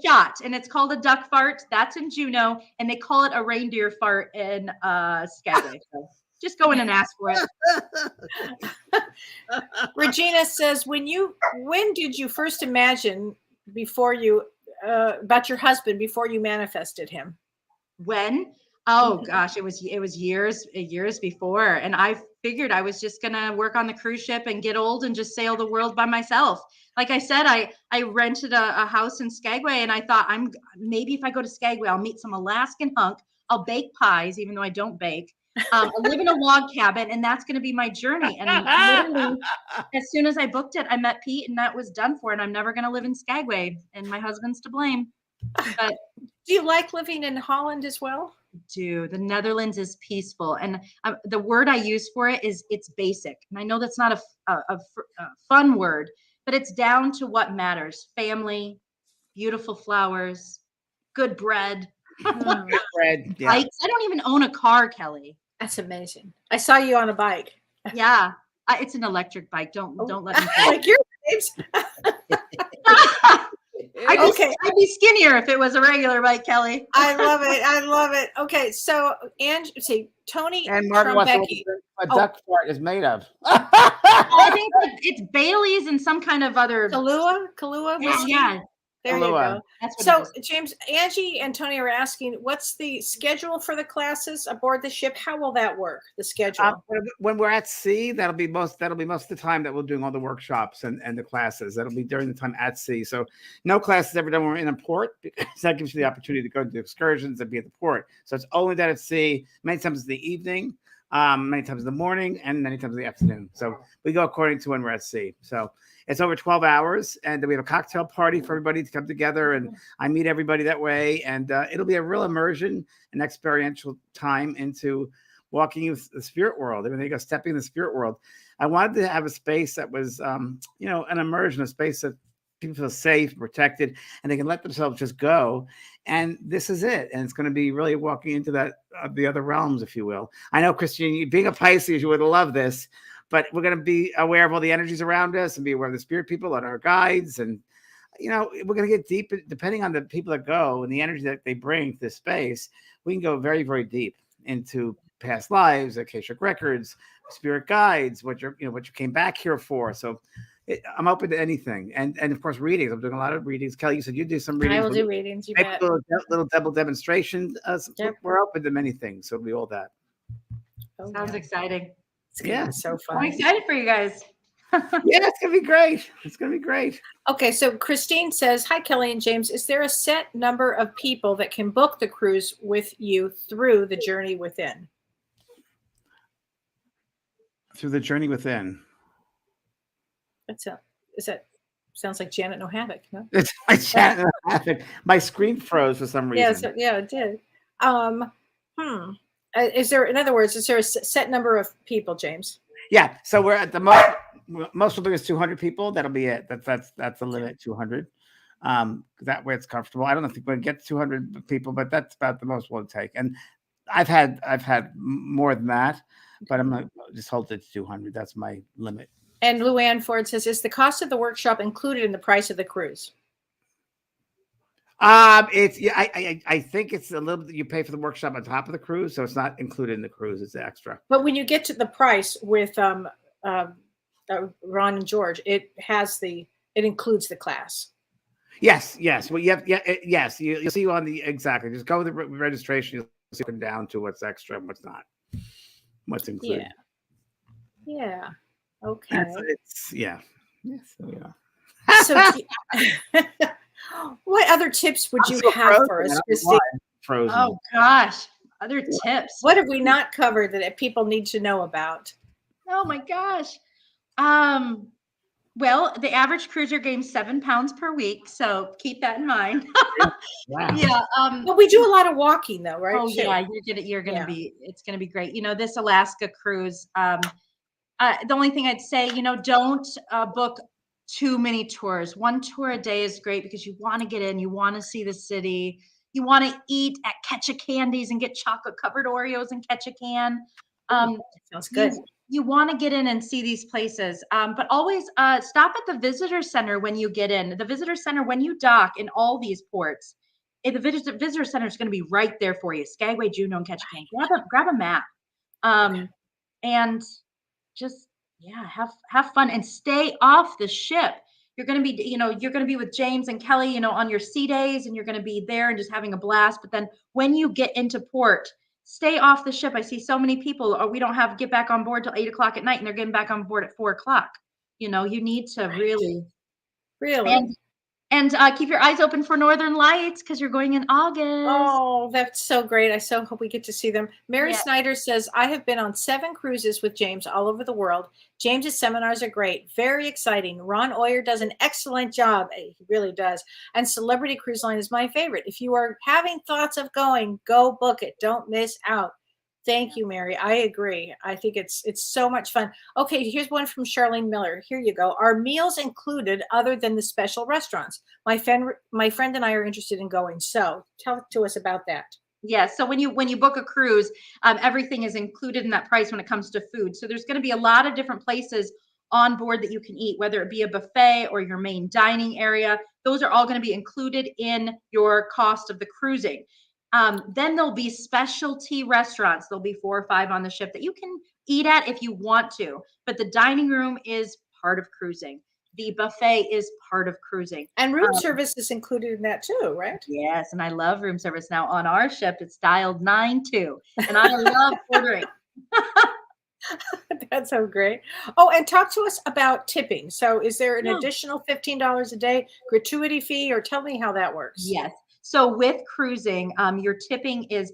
shot, and it's called a duck fart. That's in Juneau, and they call it a reindeer fart in Skagway. So just go in and ask for it. Regina says, when did you first imagine about your husband before you manifested him? When? Oh gosh, it was years before, and I figured I was just gonna work on the cruise ship and get old and just sail the world by myself. Like I said, I rented a house in Skagway, and I thought maybe if I go to Skagway, I'll meet some Alaskan hunk. I'll bake pies, even though I don't bake. I'll live in a log cabin, and that's going to be my journey. And literally, as soon as I booked it, I met Pete, and that was done for. And I'm never going to live in Skagway, and my husband's to blame. But do you like living in Holland as well? The Netherlands is peaceful, and the word I use for it is it's basic. And I know that's not a fun word, but it's down to what matters: family, beautiful flowers, good bread. Good bread. Yeah. Bikes. I don't even own a car, Kelly. That's amazing. I saw you on a bike. Yeah, it's an electric bike. Don't let me. Like your babes. I'd be skinnier if it was a regular bike, Kelly. I love it. Okay, so Tony and Martin from wants Becky. a duck fart is made of. I think it's Bailey's and some kind of other Kahlua. Yeah. There you go. That's So, James, Angie and Tony are asking, what's the schedule for the classes aboard the ship? How will that work? The schedule? When we're at sea, that'll be most of the time that we're doing all the workshops and the classes. That'll be during the time at sea. So no classes ever done when we're in a port, because that gives you the opportunity to go to excursions and be at the port. So it's only done at sea. Many times in the evening, many times in the morning, and many times in the afternoon. So we go according to when we're at sea. So it's over 12 hours, and then we have a cocktail party for everybody to come together, and I meet everybody that way, and it'll be a real immersion and experiential time into walking with the spirit world. I mean, they go stepping in the spirit world. I wanted to have a space that was, an immersion, a space that people feel safe, protected, and they can let themselves just go. And this is it. And it's going to be really walking into that, the other realms, if you will. I know, Christine, being a Pisces, you would love this. But we're going to be aware of all the energies around us and be aware of the spirit people and our guides. And, we're going to get deep, depending on the people that go and the energy that they bring to this space. We can go very, very deep into past lives, Akashic records, spirit guides, what you came back here for. So I'm open to anything, and of course readings. I'm doing a lot of readings. Kelly, you said you do some readings. I will do readings. You Maybe bet. little double demonstration. Yep. We're open to many things, so it'll be all that. Oh, Sounds yeah. exciting. It's gonna Yeah. be so I'm fun. excited for you guys. Yeah, it's gonna be great. It's gonna be great. Okay, so Christine says, "Hi, Kelly and James. Is there a set number of people that can book the cruise with you through the journey within?" Through the journey within. Sounds like Janet No Havoc, no? It's my chat. My screen froze for some reason. Yeah, it did. Is there, in other words, is there a set number of people, James? Yeah. So we're at the most will do is 200 people. That'll be it. That's the limit. 200. That way it's comfortable. I don't think we'll get 200 people, but that's about the most we'll take. And I've had more than that, but I'm gonna just hold it to 200. That's my limit. And Luann Ford says, "Is the cost of the workshop included in the price of the cruise?" It's I think it's a little bit, you pay for the workshop on top of the cruise, so it's not included in the cruise, it's extra. But when you get to the price with Ron and George, it includes the class. Yes. Well, yes. You'll see on the exactly. Just go with the registration. You'll see it down to what's extra and what's not, what's included. Yeah. Okay. Yes. So yeah. So, what other tips would you have for us, Christine? Frozen. Oh gosh, other tips. What have we not covered that people need to know about? Oh my gosh. Well, the average cruiser gains 7 pounds per week, so keep that in mind. Wow. Yeah. But we do a lot of walking, though, right? Oh too? yeah, you're gonna be. It's gonna be great. This Alaska cruise. The only thing I'd say, don't book too many tours. One tour a day is great because you want to get in, you want to see the city, you want to eat at Ketchikandies and get chocolate covered Oreos and Ketchikan. Sounds good. You want to get in and see these places, but always stop at the visitor center when you get in. The visitor center, when you dock in all these ports, the visitor center is going to be right there for you. Skagway, Juneau, and Ketchikan. Grab a map, and just have fun and stay off the ship. You're going to be with James and Kelly, on your sea days, and you're going to be there and just having a blast. But then when you get into port, stay off the ship. I see so many people, we don't get back on board till 8:00 at night, and they're getting back on board at 4:00. You need to really. And keep your eyes open for Northern Lights because you're going in August. Oh, that's so great. I so hope we get to see them. Mary Yeah. Snyder says, "I have been on 7 cruises with James all over the world. James's seminars are great. Very exciting. Ron Oyer does an excellent job." He really does. "And Celebrity Cruise Line is my favorite. If you are having thoughts of going, go book it. Don't miss out." Thank you, Mary. I agree. I think it's so much fun. Okay, here's one from Charlene Miller. Here you go. "Are meals included other than the special restaurants? My friend and I are interested in going. So tell to us about that." Yeah. So when you book a cruise, everything is included in that price when it comes to food. So there's going to be a lot of different places on board that you can eat, whether it be a buffet or your main dining area. Those are all going to be included in your cost of the cruising. Then there'll be specialty restaurants. There'll be 4 or 5 on the ship that you can eat at if you want to. But the dining room is part of cruising. The buffet is part of cruising. And room service is included in that too, right? Yes, and I love room service. Now on our ship, it's dialed 92, and I love ordering. That's so great. Oh, and talk to us about tipping. So is there an Yeah. additional $15 a day gratuity fee, or tell me how that works? Yes. So with cruising, your tipping is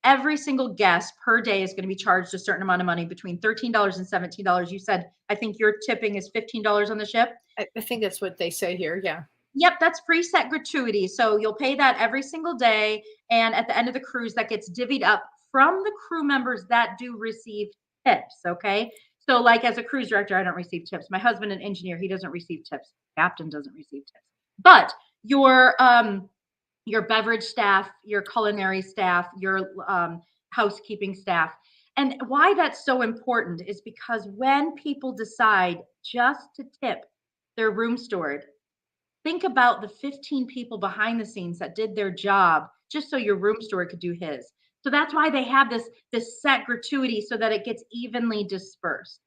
every single guest per day is going to be charged a certain amount of money, between $13 and $17. You said, I think your tipping is $15 on the ship. I think that's what they say here. Yeah. Yep, that's preset gratuity. So you'll pay that every single day. And at the end of the cruise, that gets divvied up from the crew members that do receive tips. Okay. So like as a cruise director, I don't receive tips. My husband, an engineer, he doesn't receive tips. Captain doesn't receive tips. But your beverage staff, your culinary staff, your housekeeping staff. And why that's so important is because when people decide just to tip their room steward, think about the 15 people behind the scenes that did their job just so your room steward could do his. So that's why they have this set gratuity so that it gets evenly dispersed.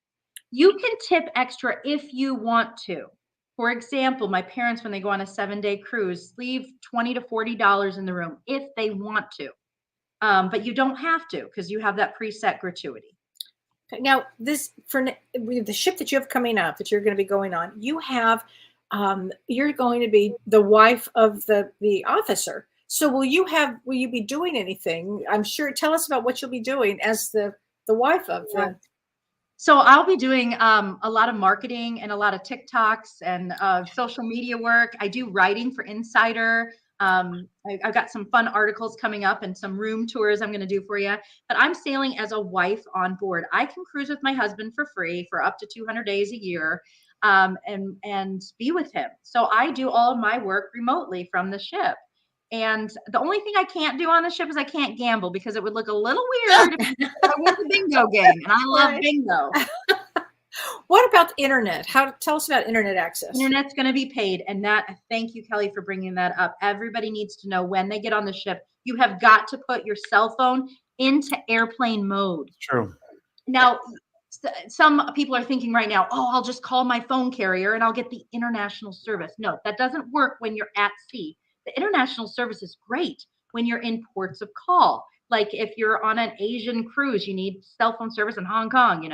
You can tip extra if you want to. For example, my parents, when they go on a 7-day cruise, leave $20 to $40 in the room if they want to. But you don't have to because you have that preset gratuity. Now, this for the ship that you have coming up that you're going to be going on, you have you're going to be the wife of the officer. So will you be doing anything? I'm sure. Tell us about what you'll be doing as the wife of the. So I'll be doing a lot of marketing and a lot of TikToks and social media work. I do writing for Insider. I've got some fun articles coming up and some room tours I'm going to do for you. But I'm sailing as a wife on board. I can cruise with my husband for free for up to 200 days a year and be with him. So I do all of my work remotely from the ship. And the only thing I can't do on the ship is I can't gamble because it would look a little weird if I went to bingo game, and I love bingo. What about the internet? Tell us about internet access. Internet's going to be paid, and thank you, Kelly, for bringing that up. Everybody needs to know when they get on the ship, you have got to put your cell phone into airplane mode. True. Now, some people are thinking right now, oh, I'll just call my phone carrier and I'll get the international service. No, that doesn't work when you're at sea. The international service is great when you're in ports of call. Like if you're on an Asian cruise, you need cell phone service in Hong Kong,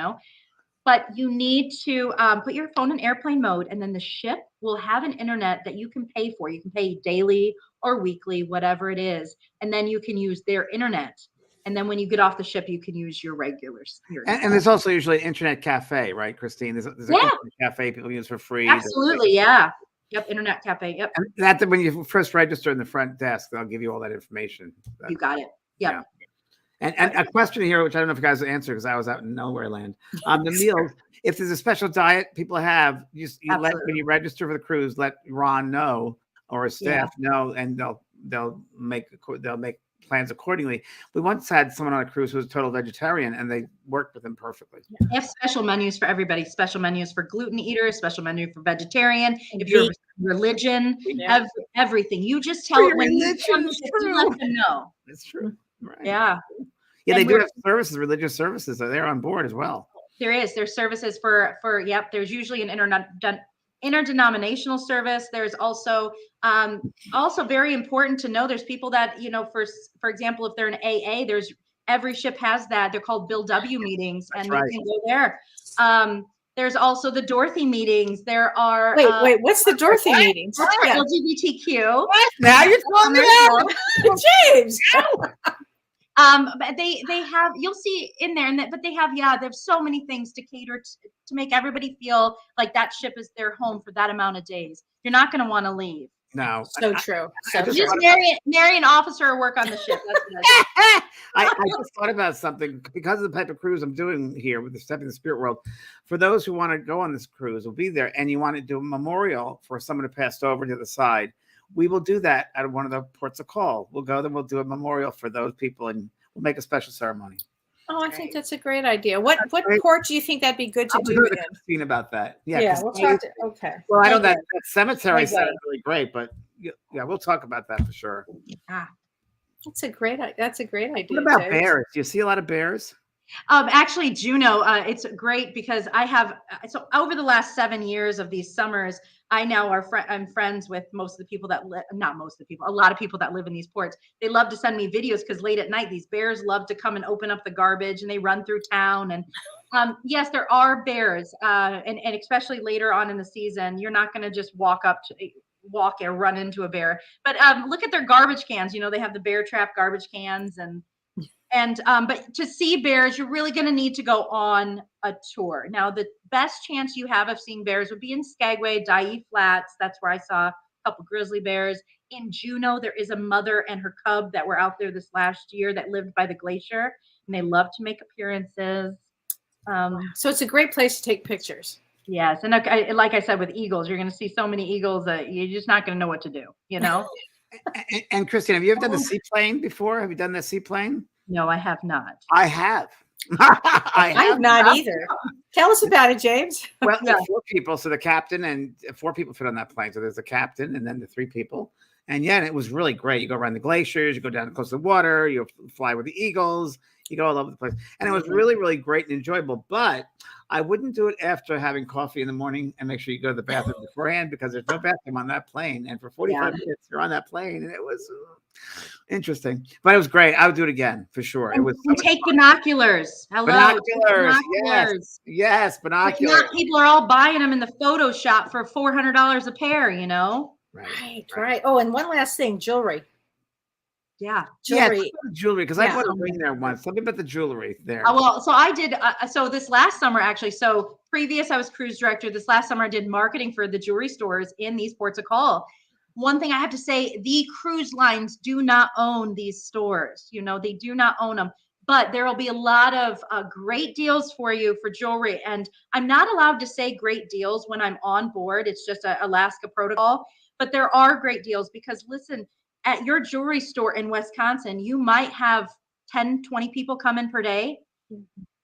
but you need to put your phone in airplane mode, and then the ship will have an internet that you can pay for. You can pay daily or weekly, whatever it is. And then you can use their internet. And then when you get off the ship, you can use your regulars. And there's also usually an internet cafe, right, Christine? There's an internet cafe people use for free. Absolutely, yeah. Yep, internet cafe. Yep. And that when you first register in the front desk, they'll give you all that information. You got it. Yep. Yeah. And a question here, which I don't know if you guys will answer because I was out in nowhere land. The meals, if there's a special diet people have, you let when you register for the cruise, let Ron know or his staff know, and they'll make plans accordingly. We once had someone on a cruise who was a total vegetarian, and they worked with him perfectly. They have special menus for everybody. Special menus for gluten eaters. Special menu for vegetarian. If you're religion, everything. You just tell when you let them know. That's true. Right. Yeah. Yeah, they do have services, religious services. So they're on board as well. There's services for there's usually an interdenominational service. There's also very important to know there's people that, for example, if they're an AA, every ship has that. They're called Bill W meetings, and you can go there. There's also the Dorothy meetings. There are wait, what's the Dorothy meetings? LGBTQ. What? Now you're telling me that? James. But they have, you'll see in there, but they have so many things to cater to make everybody feel like that ship is their home for that amount of days. You're not going to want to leave. No. So true. Just marry an officer or work on the ship. That's what I just thought about something because of the type of cruise I'm doing here with the Step in the Spirit World. For those who want to go on this cruise, we'll be there, and you want to do a memorial for someone who passed over to the side. We will do that at one of the ports of call. We'll go there. We'll do a memorial for those people, and we'll make a special ceremony. Oh, I think that's a great idea. What port do you think that'd be good to do? With Christine about that. Yeah, we'll talk. Okay. Well, I know that cemetery sounds really great, but we'll talk about that for sure. That's a great idea. What about bears? Do you see a lot of bears? Actually, Juneau, it's great because I have so over the last 7 years of these summers, I now I'm friends with most of the people that not most of the people, a lot of people that live in these ports. They love to send me videos because late at night, these bears love to come and open up the garbage, and they run through town. And yes, there are bears, and especially later on in the season, you're not going to just walk or run into a bear. But look at their garbage cans. They have the bear trap garbage cans, but to see bears, you're really going to need to go on a tour. Now, the best chance you have of seeing bears would be in Skagway, Dyea Flats. That's where I saw a couple grizzly bears. In Juneau, there is a mother and her cub that were out there this last year that lived by the glacier, and they love to make appearances. So it's a great place to take pictures. Yes, and like I said, with eagles, you're going to see so many eagles that you're just not going to know what to do, And Christine, have you ever done the seaplane before? Have you done the seaplane? No, I have not. I have. I have not either. Tell us about it, James. Well, 4 people. So the captain and 4 people fit on that plane. So there's a captain and then the 3 people. And yeah, it was really great. You go around the glaciers, you go down close to the water, you fly with the eagles, you go all over the place. And it was really, really great and enjoyable. But I wouldn't do it after having coffee in the morning, and make sure you go to the bathroom beforehand, because there's no bathroom on that plane. And for 45 minutes, you're on that plane, and it was interesting. But it was great. I would do it again for sure. It was and take binoculars. Hello. Binoculars. Yes, binoculars. Now people are all buying them in the Photoshop for $400 a pair, you know? Right. Oh, and one last thing, jewelry. Yeah. Jewelry. Jewelry, because I bought a ring there once. Tell me about the jewelry there. Well, so I did. So this last summer, actually, so previous I was cruise director. This last summer I did marketing for the jewelry stores in these ports of call. One thing I have to say, the cruise lines do not own these stores. You know, they do not own them. But there will be a lot of great deals for you for jewelry. And I'm not allowed to say great deals when I'm on board. It's just a Alaska protocol. But there are great deals, because listen, at your jewelry store in Wisconsin, you might have 10, 20 people come in per day.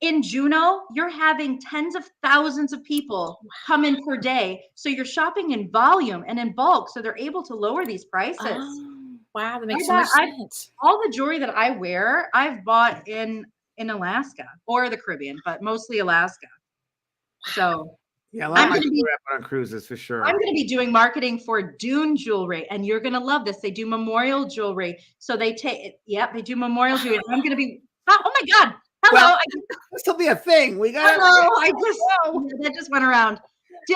In Juneau, you're having tens of thousands of people come in per day. So you're shopping in volume and in bulk. So they're able to lower these prices. Oh, wow, that makes so much sense. All the jewelry that I wear, I've bought in Alaska or the Caribbean, but mostly Alaska. So yeah, a lot of my jewelry I put on cruises for sure. I'm going to be doing marketing for Dune Jewelry, and you're going to love this. They do memorial jewelry. So they they do memorial jewelry. I'm going to be, oh my God. Hello. Well, this will be a thing. We got. Hello. That just went around.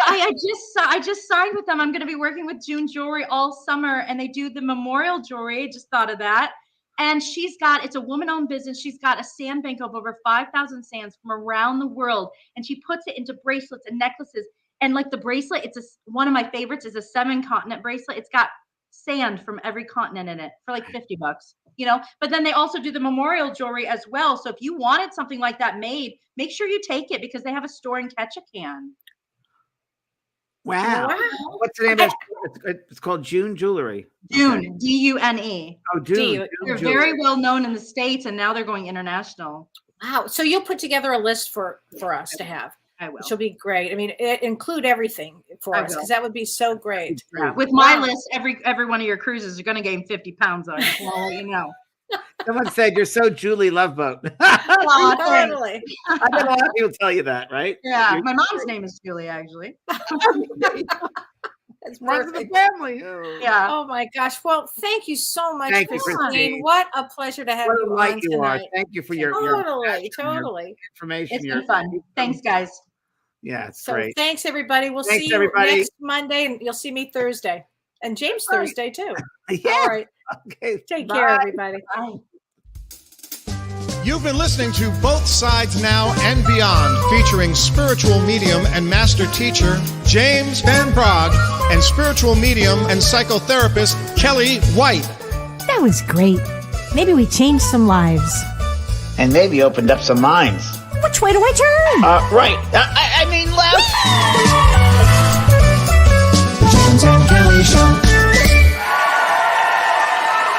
I just signed with them. I'm going to be working with Dune Jewelry all summer, and they do the memorial jewelry. I just thought of that. And it's a woman-owned business. She's got a sand bank of over 5,000 sands from around the world, and she puts it into bracelets and necklaces. And like the bracelet, one of my favorites is a 7-continent bracelet. It's got sand from every continent in it for like $50, you know. But then they also do the memorial jewelry as well. So if you wanted something like that made, make sure you take it, because they have a store in Ketchikan. Wow. What's the name of it? It's called June Jewelry. Dune, okay. Dune. Oh, Dune. They're very well known in the States, and now they're going international. Wow. So you'll put together a list for us to have. I will. Which will be great. I mean, include everything for us, because that would be so great. Yeah. With my list, every one of your cruises are going to gain 50 pounds on it. I'll let you know. Someone said you're so Julie Loveboat. Oh, totally. I bet a lot of people tell you that, right? Yeah, my mom's name is Julie, actually. That's part of the family. Yeah. Oh my gosh. Well, thank you so much, Thank you, Christine. What a pleasure to have you on tonight. Thank you for your totally information. It's been fun. Thanks, guys. Yeah, it's great. Thanks, everybody. We'll see you next Monday, and you'll see me Thursday, and James Thursday too. Yeah. All right. Okay. Take care, everybody. Bye. You've been listening to Both Sides Now and Beyond, featuring spiritual medium and master teacher James Van Praagh and spiritual medium and psychotherapist Kellee White. That was great. Maybe we changed some lives. And maybe opened up some minds. Which way do I turn? Right. I mean left.